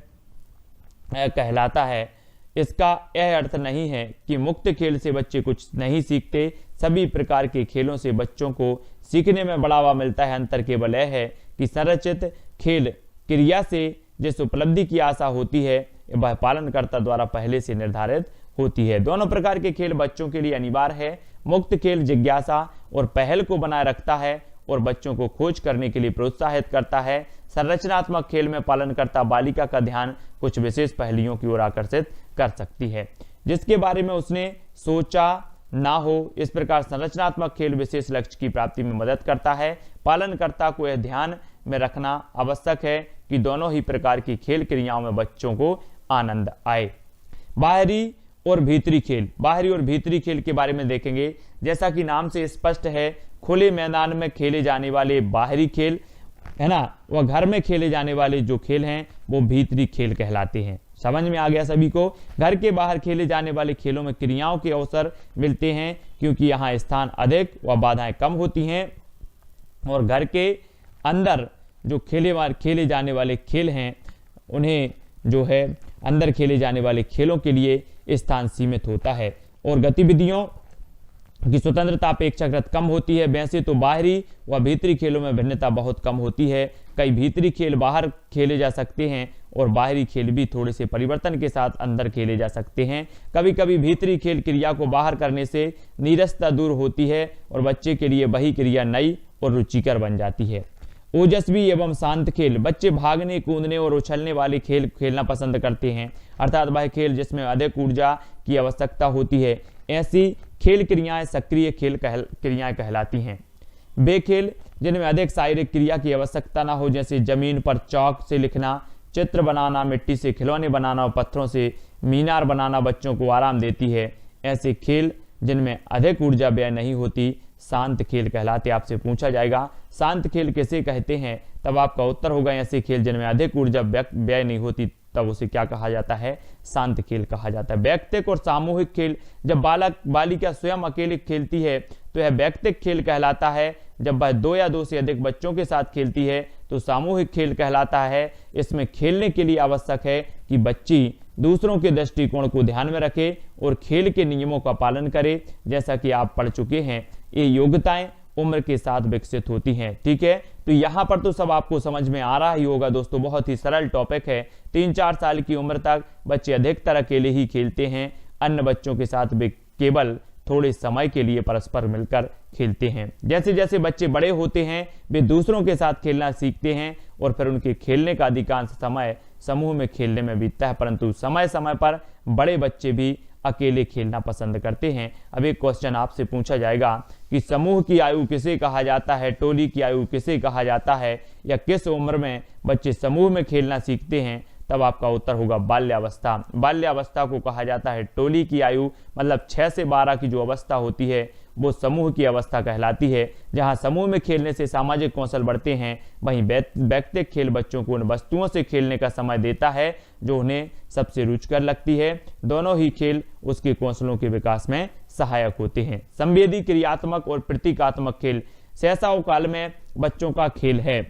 कहलाता है। इसका यह अर्थ नहीं है कि मुक्त खेल से बच्चे कुछ नहीं सीखते। सभी प्रकार के खेलों से बच्चों को सीखने में बढ़ावा मिलता है। अंतर केवल यह है कि संरचित खेल क्रिया से जिस उपलब्धि की आशा होती है वह पालनकर्ता द्वारा पहले से निर्धारित होती है। दोनों प्रकार के खेल बच्चों के लिए अनिवार्य है। मुक्त खेल जिज्ञासा और पहल को बनाए रखता है और बच्चों को खोज करने के लिए प्रोत्साहित करता है। संरचनात्मक खेल में पालनकर्ता बालिका का ध्यान कुछ विशेष पहलुओं की ओर आकर्षित कर सकती है जिसके बारे में उसने सोचा ना हो। इस प्रकार संरचनात्मक खेल विशेष लक्ष्य की प्राप्ति में मदद करता है। पालनकर्ता को यह ध्यान में रखना आवश्यक है कि दोनों ही प्रकार की खेल क्रियाओं में बच्चों को आनंद आए। बाहरी और भीतरी खेल, बाहरी और भीतरी खेल के बारे में देखेंगे। जैसा कि नाम से स्पष्ट है, खुले मैदान में खेले जाने वाले बाहरी खेल है ना, वह घर में खेले जाने वाले जो खेल हैं वो भीतरी खेल कहलाते हैं। समझ में आ गया सभी को। घर के बाहर खेले जाने वाले खेलों में क्रियाओं के अवसर मिलते हैं क्योंकि यहाँ स्थान अधिक व बाधाएं कम होती हैं, और घर के अंदर जो खेले जाने वाले खेल हैं उन्हें जो है अंदर खेले जाने वाले खेलों के लिए स्थान सीमित होता है और गतिविधियों की स्वतंत्रता अपेक्षाकृत कम होती है। वैसे तो बाहरी व भीतरी खेलों में भिन्नता बहुत कम होती है। कई भीतरी खेल बाहर खेले जा सकते हैं और बाहरी खेल भी थोड़े से परिवर्तन के साथ अंदर खेले जा सकते हैं। कभी कभी भीतरी खेल क्रिया को बाहर करने से नीरसता दूर होती है और बच्चे के लिए वही क्रिया नई और रुचिकर बन जाती है। ओजस्वी एवं शांत खेल, बच्चे भागने कूदने और उछलने वाले खेल खेलना पसंद करते हैं, अर्थात वह खेल जिसमें अधिक ऊर्जा की आवश्यकता होती है। ऐसी खेल क्रियाएं सक्रिय खेल क्रियाएं कहलाती हैं। वे खेल जिनमें अधिक शारीरिक क्रिया की आवश्यकता ना हो, जैसे जमीन पर चौक से लिखना, चित्र बनाना, मिट्टी से खिलौने बनाना और पत्थरों से मीनार बनाना बच्चों को आराम देती है। ऐसे खेल जिनमें अधिक ऊर्जा व्यय नहीं होती शांत खेल कहलाते। आपसे पूछा जाएगा शांत खेल किसे कहते हैं, तब आपका उत्तर होगा ऐसे खेल जिनमें अधिक ऊर्जा व्यय नहीं होती, तब उसे क्या कहा जाता है, शांत खेल कहा जाता है। वैयक्तिक और सामूहिक खेल, जब बालक बालिका स्वयं अकेले खेलती है तो यह वैयक्तिक खेल कहलाता है। जब वह 2 या 2 से अधिक बच्चों के साथ खेलती है तो सामूहिक खेल कहलाता है। इसमें खेलने के लिए आवश्यक है कि बच्ची दूसरों के दृष्टिकोण को ध्यान में रखे और खेल के नियमों का पालन करे। जैसा कि आप पढ़ चुके हैं, ये योग्यताएं उम्र के साथ विकसित होती हैं। ठीक है, तो यहाँ पर तो सब आपको समझ में आ रहा ही होगा दोस्तों, बहुत ही सरल टॉपिक है। 3-4 साल की उम्र तक बच्चे अधिकतर अकेले ही खेलते हैं, अन्य बच्चों के साथ वे केवल थोड़े समय के लिए परस्पर मिलकर खेलते हैं। जैसे जैसे बच्चे बड़े होते हैं वे दूसरों के साथ खेलना सीखते हैं और फिर उनके खेलने का अधिकांश समय समूह में खेलने में बीतता है, परंतु समय समय पर बड़े बच्चे भी अकेले खेलना पसंद करते हैं। अब एक क्वेश्चन आपसे पूछा जाएगा कि समूह की आयु किसे कहा जाता है, टोली की आयु किसे कहा जाता है, या किस उम्र में बच्चे समूह में खेलना सीखते हैं, तब आपका उत्तर होगा बाल्यावस्था। बाल्यावस्था को कहा जाता है टोली की आयु, मतलब 6 से 12 की जो अवस्था होती है वो समूह की अवस्था कहलाती है। जहां समूह में खेलने से सामाजिक कौशल बढ़ते हैं, वहीं वैयक्तिक खेल बच्चों को उन वस्तुओं से खेलने का समय देता है जो उन्हें सबसे रुचिकर लगती है। दोनों ही खेल उसके कौशलों के विकास में सहायक होते हैं। संवेदी, क्रियात्मक और प्रतीकात्मक खेल शैशव काल में बच्चों का खेल है।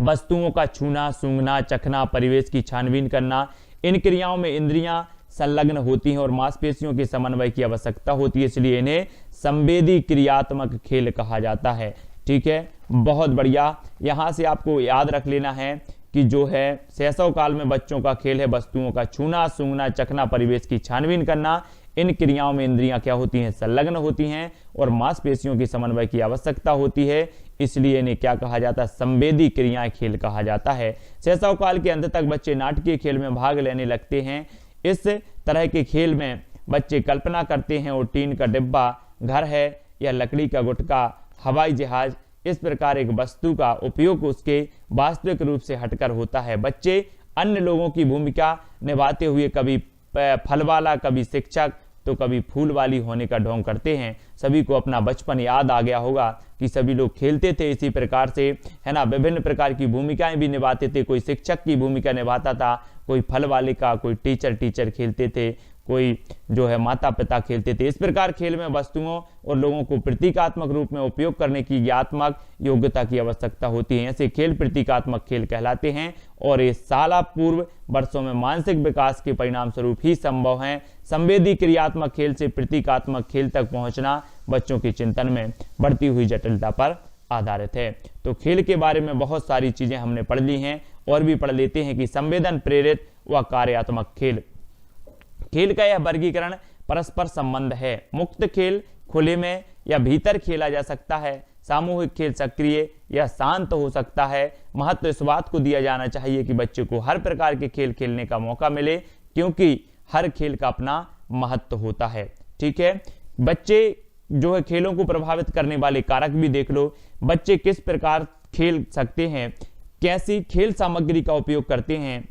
वस्तुओं का छूना, सूंघना, चखना, परिवेश की छानबीन करना, इन क्रियाओं में इंद्रियां संलग्न होती हैं और मांसपेशियों के समन्वय की आवश्यकता होती है, इसलिए इन्हें संवेदी क्रियात्मक खेल कहा जाता है। ठीक है, बहुत बढ़िया। यहां से आपको याद रख लेना है कि जो है शैशव काल में बच्चों का खेल है वस्तुओं का छूना, सूंघना, चखना, परिवेश की छानबीन करना। इन क्रियाओं में इंद्रियां क्या होती हैं, संलग्न होती हैं और मांसपेशियों की समन्वय की आवश्यकता होती है, इसलिए इन्हें क्या कहा जाता है, संवेदी क्रियाएं खेल कहा जाता है। शैशव काल के अंत तक बच्चे नाटकीय खेल में भाग लेने लगते हैं। इस तरह के खेल में बच्चे कल्पना करते हैं और टीन का डिब्बा घर है या लकड़ी का गुटका, हवाई जहाज, इस प्रकार एक वस्तु का उपयोग उसके वास्तविक रूप से हटकर होता है। बच्चे अन्य लोगों की भूमिका निभाते हुए कभी फल वाला, कभी शिक्षक, तो कभी फूल वाली होने का ढोंग करते हैं। सभी को अपना बचपन याद आ गया होगा कि सभी लोग खेलते थे इसी प्रकार से, है ना, विभिन्न प्रकार की भूमिकाएं भी निभाते थे। कोई शिक्षक की भूमिका निभाता था, कोई फल वाले का, कोई टीचर खेलते थे, कोई जो है माता पिता खेलते थे। इस प्रकार खेल में वस्तुओं और लोगों को प्रतीकात्मक रूप में उपयोग करने की ज्ञानात्मक योग्यता की आवश्यकता होती है। ऐसे खेल प्रतीकात्मक खेल कहलाते हैं और ये शाला पूर्व वर्षों में मानसिक विकास के परिणाम स्वरूप ही संभव है। संवेदी क्रियात्मक खेल से प्रतीकात्मक खेल तक पहुंचना बच्चों के चिंतन में बढ़ती हुई जटिलता पर आधारित है। तो खेल के बारे में बहुत सारी चीजें हमने पढ़ ली हैं और भी पढ़ लेते हैं कि संवेदन प्रेरित व कार्यात्मक खेल। खेल का यह वर्गीकरण परस्पर संबंध है। मुक्त खेल खुले में या भीतर खेला जा सकता है। सामूहिक खेल सक्रिय या शांत हो सकता है। महत्व इस बात को दिया जाना चाहिए कि बच्चे को हर प्रकार के खेल खेलने का मौका मिले, क्योंकि हर खेल का अपना महत्व होता है। ठीक है, बच्चे जो है खेलों को प्रभावित करने वाले कारक भी देख लो। बच्चे किस प्रकार खेल सकते हैं, कैसी खेल सामग्री का उपयोग करते हैं,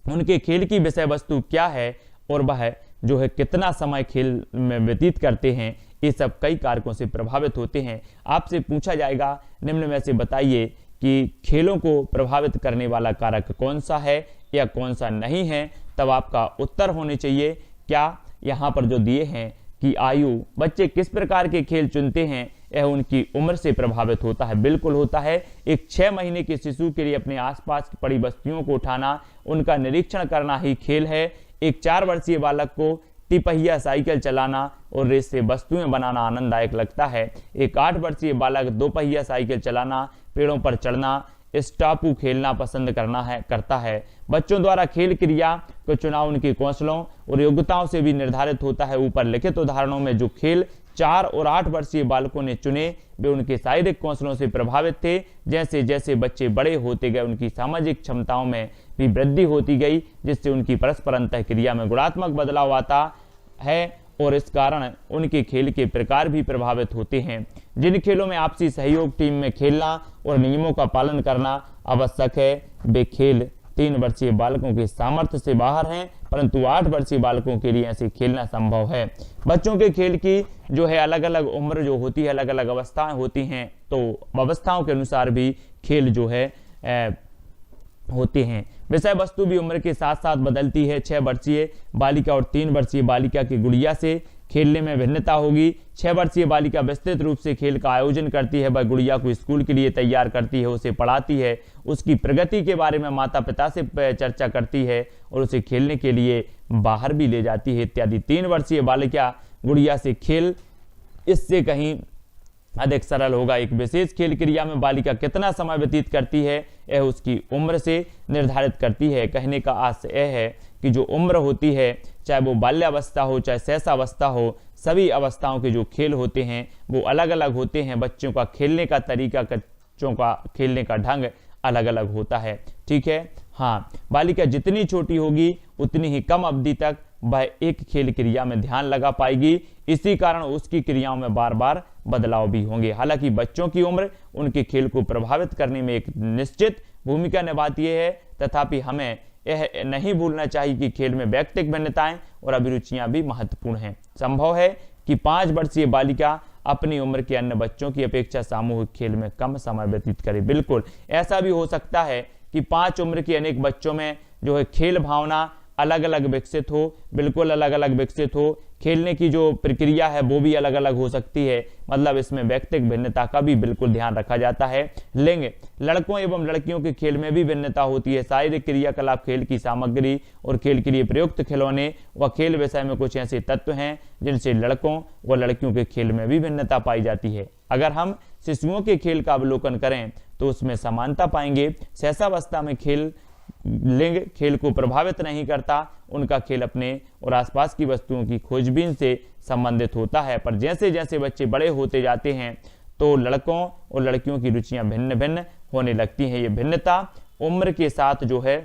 उनके खेल की विषय वस्तु क्या है, और वह जो है कितना समय खेल में व्यतीत करते हैं, ये सब कई कारकों से प्रभावित होते हैं। आपसे पूछा जाएगा निम्न में से बताइए कि खेलों को प्रभावित करने वाला कारक कौन सा है या कौन सा नहीं है, तब आपका उत्तर होने चाहिए क्या यहाँ पर जो दिए हैं कि आयु, बच्चे किस प्रकार के खेल चुनते हैं यह उनकी उम्र से प्रभावित होता है। बिल्कुल होता है। एक 6 महीने के शिशु के लिए अपने आसपास की पड़ी वस्तुओं को उठाना, उनका निरीक्षण करना ही खेल है। एक 4 वर्षीय बालक को तिपहिया साइकिल चलाना और रेस से वस्तुएं बनाना आनंददायक लगता है। एक 8 वर्षीय बालक 2 पहिया साइकिल चलाना, पेड़ों पर चढ़ना, स्टापू खेलना पसंद करता है। बच्चों द्वारा खेल क्रिया को चुनाव उनके कौशलों और योग्यताओं से भी निर्धारित होता है। ऊपर लिखित उदाहरणों में जो खेल 4 और 8 वर्षीय बालकों ने चुने वे उनके शारीरिक कौशलों से प्रभावित थे। जैसे जैसे बच्चे बड़े होते गए उनकी सामाजिक क्षमताओं में भी वृद्धि होती गई, जिससे उनकी परस्पर अंतःक्रिया में गुणात्मक बदलाव आता है और इस कारण उनके खेल के प्रकार भी प्रभावित होते हैं। जिन खेलों में आपसी सहयोग, टीम में खेलना और नियमों का पालन करना आवश्यक है, वे खेल 3 वर्षीय बालकों के सामर्थ्य से बाहर हैं, परंतु 8 वर्षीय बालकों के लिए ऐसे खेलना संभव है। बच्चों के खेल की जो है अलग अलग उम्र जो होती है, अलग अलग अवस्थाएं होती हैं, तो अवस्थाओं के अनुसार भी खेल जो है होते हैं। विषय वस्तु भी उम्र के साथ साथ बदलती है। 6 वर्षीय बालिका और 3 वर्षीय बालिका की गुड़िया से खेलने में भिन्नता होगी। 6 वर्षीय बालिका विस्तृत रूप से खेल का आयोजन करती है। वह गुड़िया को स्कूल के लिए तैयार करती है, उसे पढ़ाती है, उसकी प्रगति के बारे में माता पिता से चर्चा करती है और उसे खेलने के लिए बाहर भी ले जाती है इत्यादि। 3 वर्षीय बालिका गुड़िया से खेल इससे कहीं अधिक सरल होगा। एक विशेष खेल क्रिया में बालिका कितना समय व्यतीत करती है यह उसकी उम्र से निर्धारित करती है। कहने का आशय यह है कि जो उम्र होती है, चाहे वो बाल्यावस्था हो चाहे शैशवावस्था हो, सभी अवस्थाओं के जो खेल होते हैं वो अलग अलग होते हैं। बच्चों का खेलने का तरीका, बच्चों का खेलने का ढंग अलग अलग होता है। ठीक है, हाँ, बालिका जितनी छोटी होगी उतनी ही कम अवधि तक वह एक खेल क्रिया में ध्यान लगा पाएगी। इसी कारण उसकी क्रियाओं में बार बार बदलाव भी होंगे। हालांकि बच्चों की उम्र उनके खेल को प्रभावित करने में एक निश्चित भूमिका निभाती है, तथापि हमें यह नहीं भूलना चाहिए कि खेल में व्यक्तिगत भिन्नताएं और अभिरुचियां भी महत्वपूर्ण हैं। संभव है कि 5 वर्षीय बालिका अपनी उम्र के अन्य बच्चों की अपेक्षा सामूहिक खेल में कम समय व्यतीत करे। बिल्कुल ऐसा भी हो सकता है कि 5 उम्र के अनेक बच्चों में जो है खेल भावना अलग अलग विकसित हो, बिल्कुल अलग अलग विकसित हो। खेलने की जो प्रक्रिया है वो भी अलग अलग हो सकती है। मतलब इसमें व्यक्तिगत भिन्नता का भी बिल्कुल ध्यान रखा जाता है। लिंग, लड़कों एवं लड़कियों के खेल में भी भिन्नता होती है। शारीरिक क्रियाकलाप, खेल की सामग्री और खेल के लिए प्रयुक्त खिलौने व खेल विषय में कुछ ऐसे तत्व हैं जिनसे लड़कों व लड़कियों के खेल में भी भिन्नता पाई जाती है। अगर हम शिशुओं के खेल का अवलोकन करें तो उसमें समानता पाएंगे। शैशवावस्था में लिंग खेल को प्रभावित नहीं करता, उनका खेल अपने और आसपास की वस्तुओं की खोजबीन से संबंधित होता है। पर जैसे जैसे बच्चे बड़े होते जाते हैं तो लड़कों और लड़कियों की रुचियां भिन्न भिन्न होने लगती हैं। ये भिन्नता उम्र के साथ जो है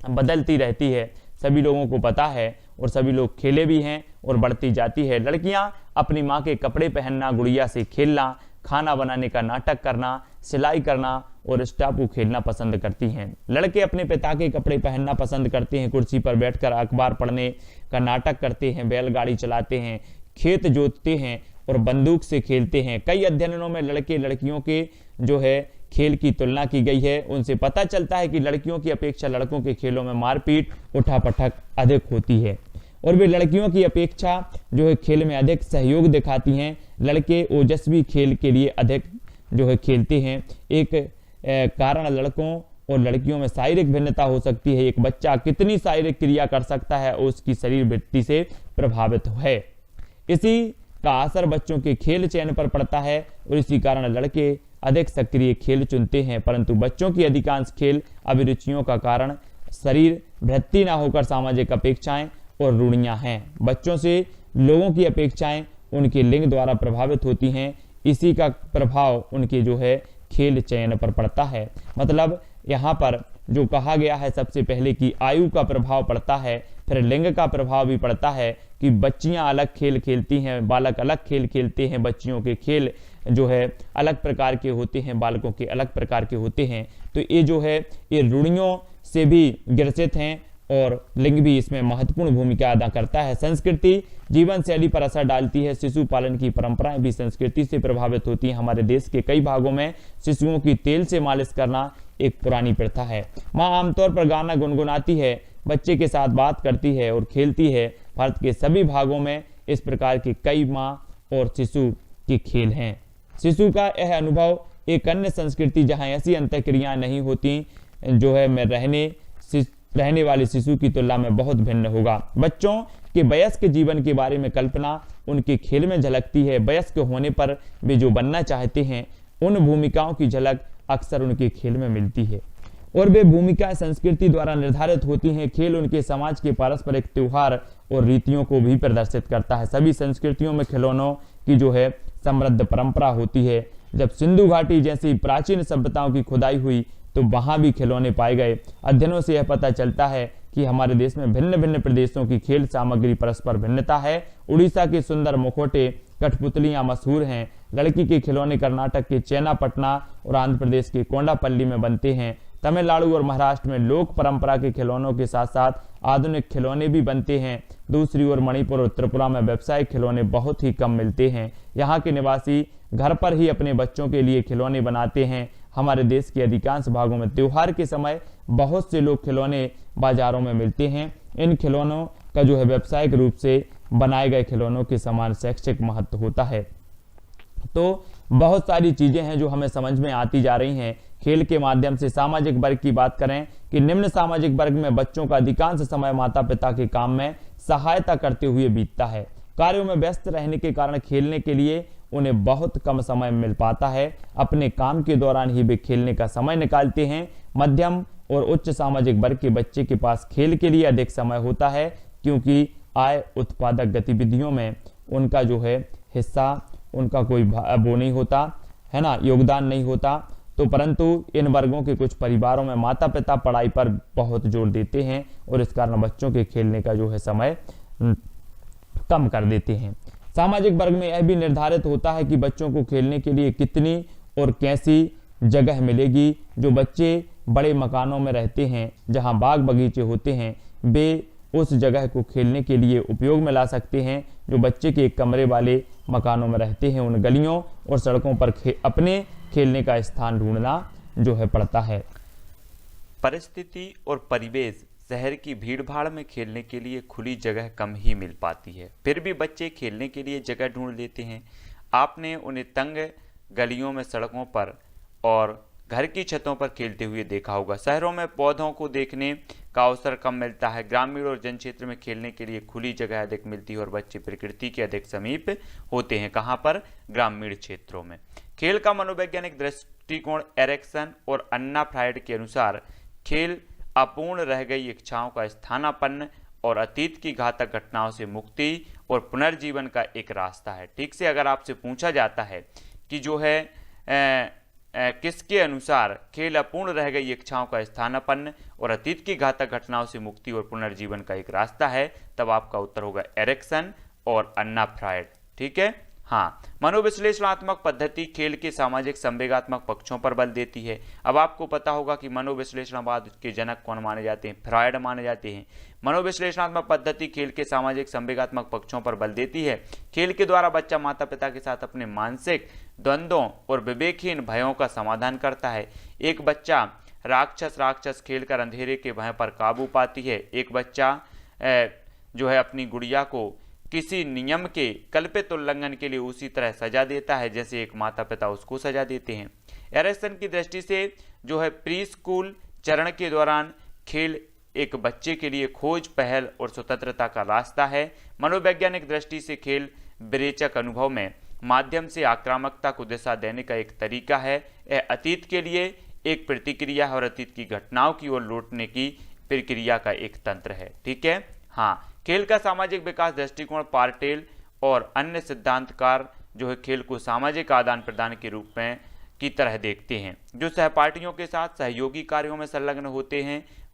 बदलती रहती है, सभी लोगों को पता है और सभी लोग खेले भी हैं और बढ़ती जाती है। लड़कियां अपनी माँ के कपड़े पहनना, गुड़िया से खेलना, खाना बनाने का नाटक करना, सिलाई करना और स्टापू खेलना पसंद करती हैं। लड़के अपने पिता के कपड़े पहनना पसंद करते हैं, कुर्सी पर बैठकर अखबार पढ़ने का नाटक करते हैं, बैलगाड़ी चलाते हैं, खेत जोतते हैं और बंदूक से खेलते हैं। कई अध्ययनों में लड़के लड़कियों के जो है खेल की तुलना की गई है। उनसे पता चलता है कि लड़कियों की अपेक्षा लड़कों के खेलों में मारपीट, उठापटक अधिक होती है और वे लड़कियों की अपेक्षा जो है खेल में अधिक सहयोग दिखाती हैं। लड़के ओजस्वी खेल के लिए अधिक जो है खेलते हैं। एक कारण लड़कों और लड़कियों में शारीरिक भिन्नता हो सकती है। एक बच्चा कितनी शारीरिक क्रिया कर सकता है उसकी शरीर वृत्ति से प्रभावित है। इसी का असर बच्चों के खेल चयन पर पड़ता है और इसी कारण लड़के अधिक सक्रिय खेल चुनते हैं, परंतु बच्चों की अधिकांश खेल अभिरुचियों का कारण शरीर वृत्ति न होकर सामाजिक अपेक्षाएं और रूढ़ियां हैं। बच्चों से लोगों की अपेक्षाएं उनके लिंग द्वारा प्रभावित होती हैं। इसी का प्रभाव उनके जो है खेल चयन पर पड़ता है। मतलब यहाँ पर जो कहा गया है सबसे पहले कि आयु का प्रभाव पड़ता है, फिर लिंग का प्रभाव भी पड़ता है कि बच्चियां अलग खेल खेलती हैं, बालक अलग खेल खेलते हैं, बच्चियों के खेल जो है अलग प्रकार के होते हैं, बालकों के अलग प्रकार के होते हैं। तो ये जो है ये रूढ़ियों से भी ग्रसित हैं और लिंग भी इसमें महत्वपूर्ण भूमिका अदा करता है। संस्कृति जीवन शैली पर असर डालती है। शिशु पालन की परंपराएं भी संस्कृति से प्रभावित होती हैं। हमारे देश के कई भागों में शिशुओं की तेल से मालिश करना एक पुरानी प्रथा है। माँ आमतौर पर गाना गुनगुनाती है, बच्चे के साथ बात करती है और खेलती है। भारत के सभी भागों में इस प्रकार के कई माँ और शिशु के खेल हैं। शिशु का यह अनुभव एक अन्य संस्कृति जहाँ ऐसी अंतःक्रियाएं नहीं होती जो है में रहने वाले शिशु की तुलना में बहुत भिन्न होगा। बच्चों के वयस्क जीवन के बारे में कल्पना उनके खेल में झलकती है। वयस्क होने पर वे जो बनना चाहते हैं उन भूमिकाओं की झलक अक्सर उनके खेल में मिलती है और वे भूमिकाएं संस्कृति द्वारा निर्धारित होती हैं। खेल उनके समाज के पारस्परिक त्योहार और रीतियों को भी प्रदर्शित करता है। सभी संस्कृतियों में खिलौनों की जो है समृद्ध परंपरा होती है। जब सिंधु घाटी जैसी प्राचीन सभ्यताओं की खुदाई हुई तो वहां भी खिलौने पाए गए। अध्ययनों से यह पता चलता है कि हमारे देश में भिन्न भिन्न प्रदेशों की खेल सामग्री परस्पर भिन्नता है। उड़ीसा के सुंदर मुखौटे कठपुतलियां मशहूर हैं। लड़की के खिलौने कर्नाटक के चेन्नापटना और आंध्र प्रदेश के कोंडापल्ली में बनते हैं। तमिलनाडु और महाराष्ट्र में लोक परंपरा के खिलौनों के साथ साथ आधुनिक खिलौने भी बनते हैं। दूसरी ओर मणिपुर और त्रिपुरा में व्यावसायिक खिलौने बहुत ही कम मिलते हैं। यहाँ के निवासी घर पर ही अपने बच्चों के लिए खिलौने बनाते हैं। हमारे देश के अधिकांश भागों में त्योहार के समय बहुत से लोग खिलौने बाजारों में मिलते हैं। इन खिलौनों का जो है व्यावसायिक रूप से बनाए गए खिलौनों के समान शैक्षिक महत्व होता है। तो बहुत सारी चीजें हैं जो हमें समझ में आती जा रही हैं खेल के माध्यम से। सामाजिक वर्ग की बात करें कि निम्न सामाजिक वर्ग में बच्चों का अधिकांश समय माता पिता के काम में सहायता करते हुए बीतता है। कार्यों में व्यस्त रहने के कारण खेलने के लिए उन्हें बहुत कम समय मिल पाता है। अपने काम के दौरान ही वे खेलने का समय निकालते हैं। मध्यम और उच्च सामाजिक वर्ग के बच्चे के पास खेल के लिए अधिक समय होता है क्योंकि आय उत्पादक गतिविधियों में उनका जो है हिस्सा उनका कोई वो नहीं होता है ना, योगदान नहीं होता। तो परंतु इन वर्गों के कुछ परिवारों में माता पिता पढ़ाई पर बहुत जोर देते हैं और इस कारण बच्चों के खेलने का जो है समय कम कर देते हैं। सामाजिक वर्ग में यह भी निर्धारित होता है कि बच्चों को खेलने के लिए कितनी और कैसी जगह मिलेगी। जो बच्चे बड़े मकानों में रहते हैं जहां बाग बगीचे होते हैं वे उस जगह को खेलने के लिए उपयोग में ला सकते हैं। जो बच्चे के एक कमरे वाले मकानों में रहते हैं उन गलियों और सड़कों पर अपने खेलने का स्थान ढूंढना जो है पड़ता है। परिस्थिति और परिवेश शहर की भीड़भाड़ में खेलने के लिए खुली जगह कम ही मिल पाती है, फिर भी बच्चे खेलने के लिए जगह ढूंढ लेते हैं। आपने उन्हें तंग गलियों में, सड़कों पर और घर की छतों पर खेलते हुए देखा होगा। शहरों में पौधों को देखने का अवसर कम मिलता है। ग्रामीण और जन क्षेत्र में खेलने के लिए खुली जगह अधिक मिलती है और बच्चे प्रकृति के अधिक समीप होते हैं। कहाँ पर? ग्रामीण क्षेत्रों में। खेल का मनोवैज्ञानिक दृष्टिकोण एरिक्सन और अन्ना फ्रायड के अनुसार खेल अपूर्ण रह गई इच्छाओं का स्थानापन्न और अतीत की घातक घटनाओं से मुक्ति और पुनर्जीवन का एक रास्ता है। ठीक से अगर आपसे पूछा जाता है कि जो है किसके अनुसार खेल अपूर्ण रह गई इच्छाओं का स्थानापन्न और अतीत की घातक घटनाओं से मुक्ति और पुनर्जीवन का एक रास्ता है, तब आपका उत्तर होगा एरिक्सन और अन्ना फ्रायड। ठीक है। हाँ, मनोविश्लेषणात्मक पद्धति खेल के सामाजिक संवेगात्मक पक्षों पर बल देती है। अब आपको पता होगा कि मनोविश्लेषणवाद के जनक कौन माने जाते हैं? फ्रायड माने जाते हैं। मनोविश्लेषणात्मक पद्धति खेल के सामाजिक संवेगात्मक पक्षों पर बल देती है। खेल के द्वारा बच्चा माता पिता के साथ अपने मानसिक द्वंद्वों और विवेकहीन भयों का समाधान करता है। एक बच्चा राक्षस खेलकर अंधेरे के भय पर काबू पाती है। एक बच्चा जो है अपनी गुड़िया को किसी नियम के कल्पित उल्लंघन के लिए उसी तरह सजा देता है जैसे एक माता पिता उसको सजा देते हैं। एरिक्सन की दृष्टि से जो है प्री स्कूल चरण के दौरान खेल एक बच्चे के लिए खोज, पहल और स्वतंत्रता का रास्ता है। मनोवैज्ञानिक दृष्टि से खेल विरेचक अनुभव में माध्यम से आक्रामकता को दिशा देने का एक तरीका है। यह अतीत के लिए एक प्रतिक्रिया है और अतीत की घटनाओं की ओर लौटने की प्रक्रिया का एक तंत्र है। ठीक है। हाँ, खेल का सामाजिक विकास दृष्टिकोण पार्टेल और अन्य सिद्धांतकार जो है खेल को सामाजिक आदान प्रदान के रूप में की तरह देखते हैं, जो सहपाठियों के साथ सहयोगी कार्यों में संलग्न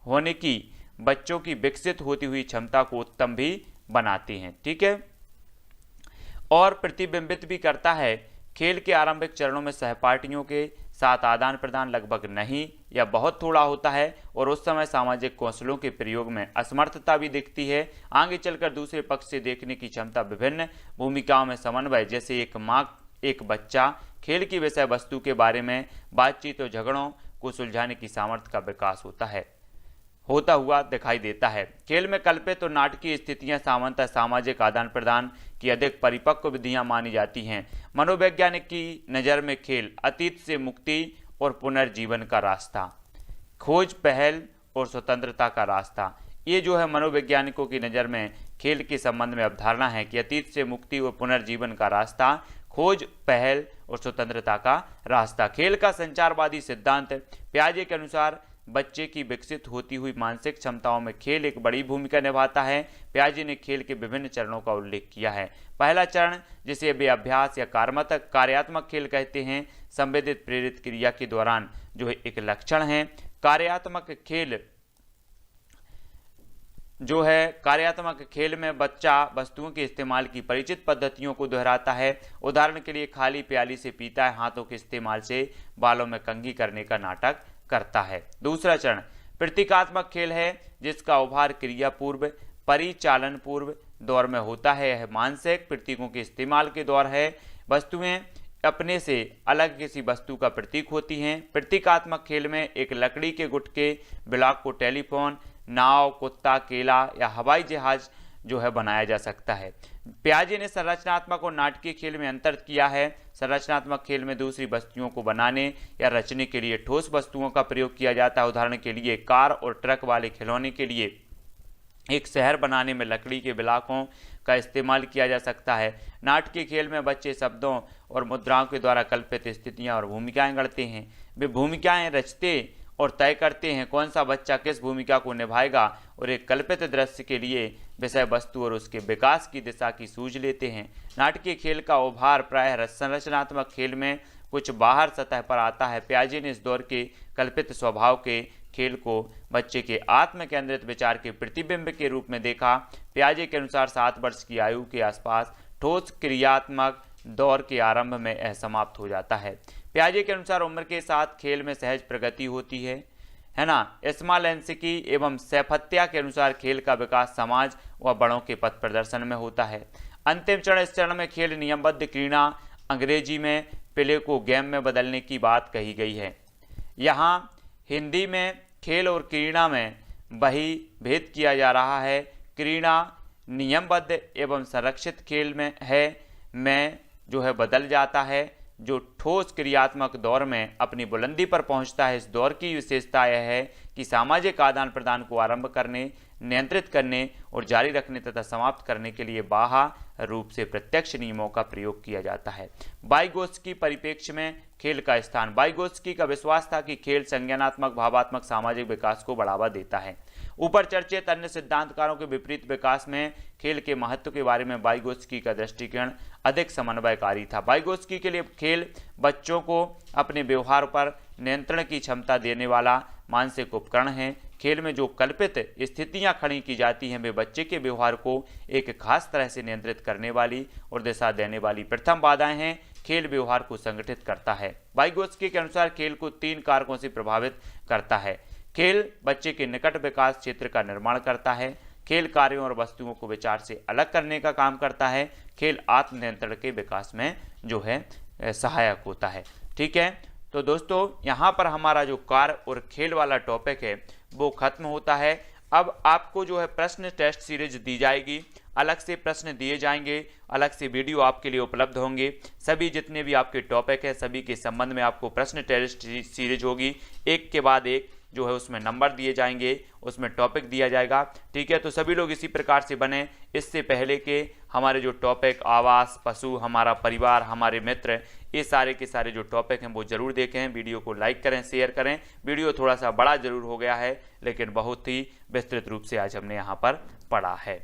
होने की बच्चों की विकसित होती हुई क्षमता को उत्तम भी बनाते हैं। ठीक है, और प्रतिबिंबित भी करता है। खेल के आरंभिक चरणों में सहपाठियों के साथ आदान प्रदान लगभग नहीं या बहुत थोड़ा होता है और उस समय सामाजिक कौशलों के प्रयोग में असमर्थता भी दिखती है। आगे चलकर दूसरे पक्ष से देखने की क्षमता, विभिन्न भूमिकाओं में समन्वय, जैसे एक माँ एक बच्चा, खेल की विषय वस्तु के बारे में बातचीत और झगड़ों को सुलझाने की सामर्थ्य का विकास होता हुआ दिखाई देता है। खेल में कल्पित और नाटकीय स्थितियां सामान्यतः सामाजिक आदान प्रदान की अधिक परिपक्व विधियां मानी जाती हैं। मनोवैज्ञानिक की नज़र में खेल अतीत से मुक्ति और पुनर्जीवन का रास्ता, खोज, पहल और स्वतंत्रता का रास्ता, ये जो है मनोवैज्ञानिकों की नज़र में खेल के संबंध में अवधारणा है कि अतीत से मुक्ति और पुनर्जीवन का रास्ता, खोज, पहल और स्वतंत्रता का रास्ता। खेल का संचारवादी सिद्धांत पियाजे के अनुसार बच्चे की विकसित होती हुई मानसिक क्षमताओं में खेल एक बड़ी भूमिका निभाता है। पियाजे ने खेल के विभिन्न चरणों का उल्लेख किया है। पहला चरण, जिसे वे अभ्यास या कार्यात्मक खेल कहते हैं, संवेदित प्रेरित क्रिया के दौरान जो है एक लक्षण है। कार्यात्मक खेल में बच्चा वस्तुओं के इस्तेमाल की परिचित पद्धतियों को दोहराता है। उदाहरण के लिए खाली प्याली से पीता है, हाथों के इस्तेमाल से बालों में कंघी करने का नाटक करता है। दूसरा चरण प्रतीकात्मक खेल है, जिसका उभार क्रिया पूर्व परिचालन पूर्व दौर में होता है। यह मानसिक प्रतीकों के इस्तेमाल के दौर है। वस्तुएं अपने से अलग किसी वस्तु का प्रतीक होती हैं। प्रतीकात्मक खेल में एक लकड़ी के गुटके, ब्लॉक को टेलीफोन, नाव, कुत्ता, केला या हवाई जहाज जो है बनाया जा सकता है। पियाजे ने संरचनात्मक और नाटकीय खेल में अंतर किया है। संरचनात्मक खेल में दूसरी वस्तुओं को बनाने या रचने के लिए ठोस वस्तुओं का प्रयोग किया जाता है। उदाहरण के लिए कार और ट्रक वाले खिलौने के लिए एक शहर बनाने में लकड़ी के ब्लॉकों का इस्तेमाल किया जा सकता है। नाटकीय खेल में बच्चे शब्दों और मुद्राओं के द्वारा कल्पित स्थितियां और भूमिकाएं गढ़ते हैं। वे भूमिकाएं रचते और तय करते हैं कौन सा बच्चा किस भूमिका को निभाएगा और एक कल्पित दृश्य के लिए विषय वस्तु और उसके विकास की दिशा की सूझ लेते हैं। नाटकीय खेल का उभार प्रायः संरचनात्मक खेल में कुछ बाहर सतह पर आता है। पियाजे ने इस दौर के कल्पित स्वभाव के खेल को बच्चे के आत्म केंद्रित विचार के प्रतिबिंब के रूप में देखा। पियाजे के अनुसार 7 वर्ष की आयु के आसपास ठोस क्रियात्मक दौर के आरंभ में यह समाप्त हो जाता है। पियाजे के अनुसार उम्र के साथ खेल में सहज प्रगति होती है ना। स्मोलेंस्की एवं सैफत्या के अनुसार खेल का विकास समाज व बड़ों के पथ प्रदर्शन में होता है। अंतिम चरण, इस चरण में खेल नियमबद्ध क्रीड़ा, अंग्रेजी में प्ले को गेम में बदलने की बात कही गई है। यहाँ हिंदी में खेल और क्रीड़ा में वही भेद किया जा रहा है। क्रीड़ा नियमबद्ध एवं संरक्षित खेल में जो है बदल जाता है, जो ठोस क्रियात्मक दौर में अपनी बुलंदी पर पहुंचता है। इस दौर की विशेषता यह है कि सामाजिक आदान प्रदान को आरंभ करने, नियंत्रित करने और जारी रखने तथा समाप्त करने के लिए बाह्य रूप से प्रत्यक्ष नियमों का प्रयोग किया जाता है। वाइगोत्स्की परिप्रेक्ष्य में खेल का स्थान। वाइगोत्स्की का विश्वास था कि खेल संज्ञानात्मक, भावात्मक, सामाजिक विकास को बढ़ावा देता है। ऊपर चर्चित अन्य सिद्धांतकारों के विपरीत विकास में खेल के महत्व के बारे में वाइगोत्स्की का दृष्टिकोण अधिक समन्वयकारी था। वाइगोत्स्की के लिए खेल बच्चों को अपने व्यवहार पर नियंत्रण की क्षमता देने वाला मानसिक उपकरण है। खेल में जो कल्पित स्थितियां खड़ी की जाती हैं वे बच्चे के व्यवहार को एक खास तरह से नियंत्रित करने वाली और दिशा देने वाली प्रथम बाधाएं हैं। खेल व्यवहार को संगठित करता है। वाइगोत्स्की के अनुसार खेल को 3 कारकों से प्रभावित करता है। खेल बच्चे के निकट विकास क्षेत्र का निर्माण करता है। खेल कार्यों और वस्तुओं को विचार से अलग करने का काम करता है। खेल आत्मनियंत्रण के विकास में जो है सहायक होता है। ठीक है, तो दोस्तों यहाँ पर हमारा जो कार्य और खेल वाला टॉपिक है वो खत्म होता है। अब आपको जो है प्रश्न टेस्ट सीरीज दी जाएगी, अलग से प्रश्न दिए जाएंगे, अलग से वीडियो आपके लिए उपलब्ध होंगे। सभी जितने भी आपके टॉपिक है सभी के संबंध में आपको प्रश्न टेस्ट सीरीज होगी, एक के बाद एक जो है उसमें नंबर दिए जाएंगे, उसमें टॉपिक दिया जाएगा। ठीक है, तो सभी लोग इसी प्रकार से बने। इससे पहले के हमारे जो टॉपिक आवास, पशु, हमारा परिवार, हमारे मित्र, ये सारे के सारे जो टॉपिक हैं वो जरूर देखें। वीडियो को लाइक करें, शेयर करें। वीडियो थोड़ा सा बड़ा जरूर हो गया है लेकिन बहुत ही विस्तृत रूप से आज हमने यहाँ पर पढ़ा है।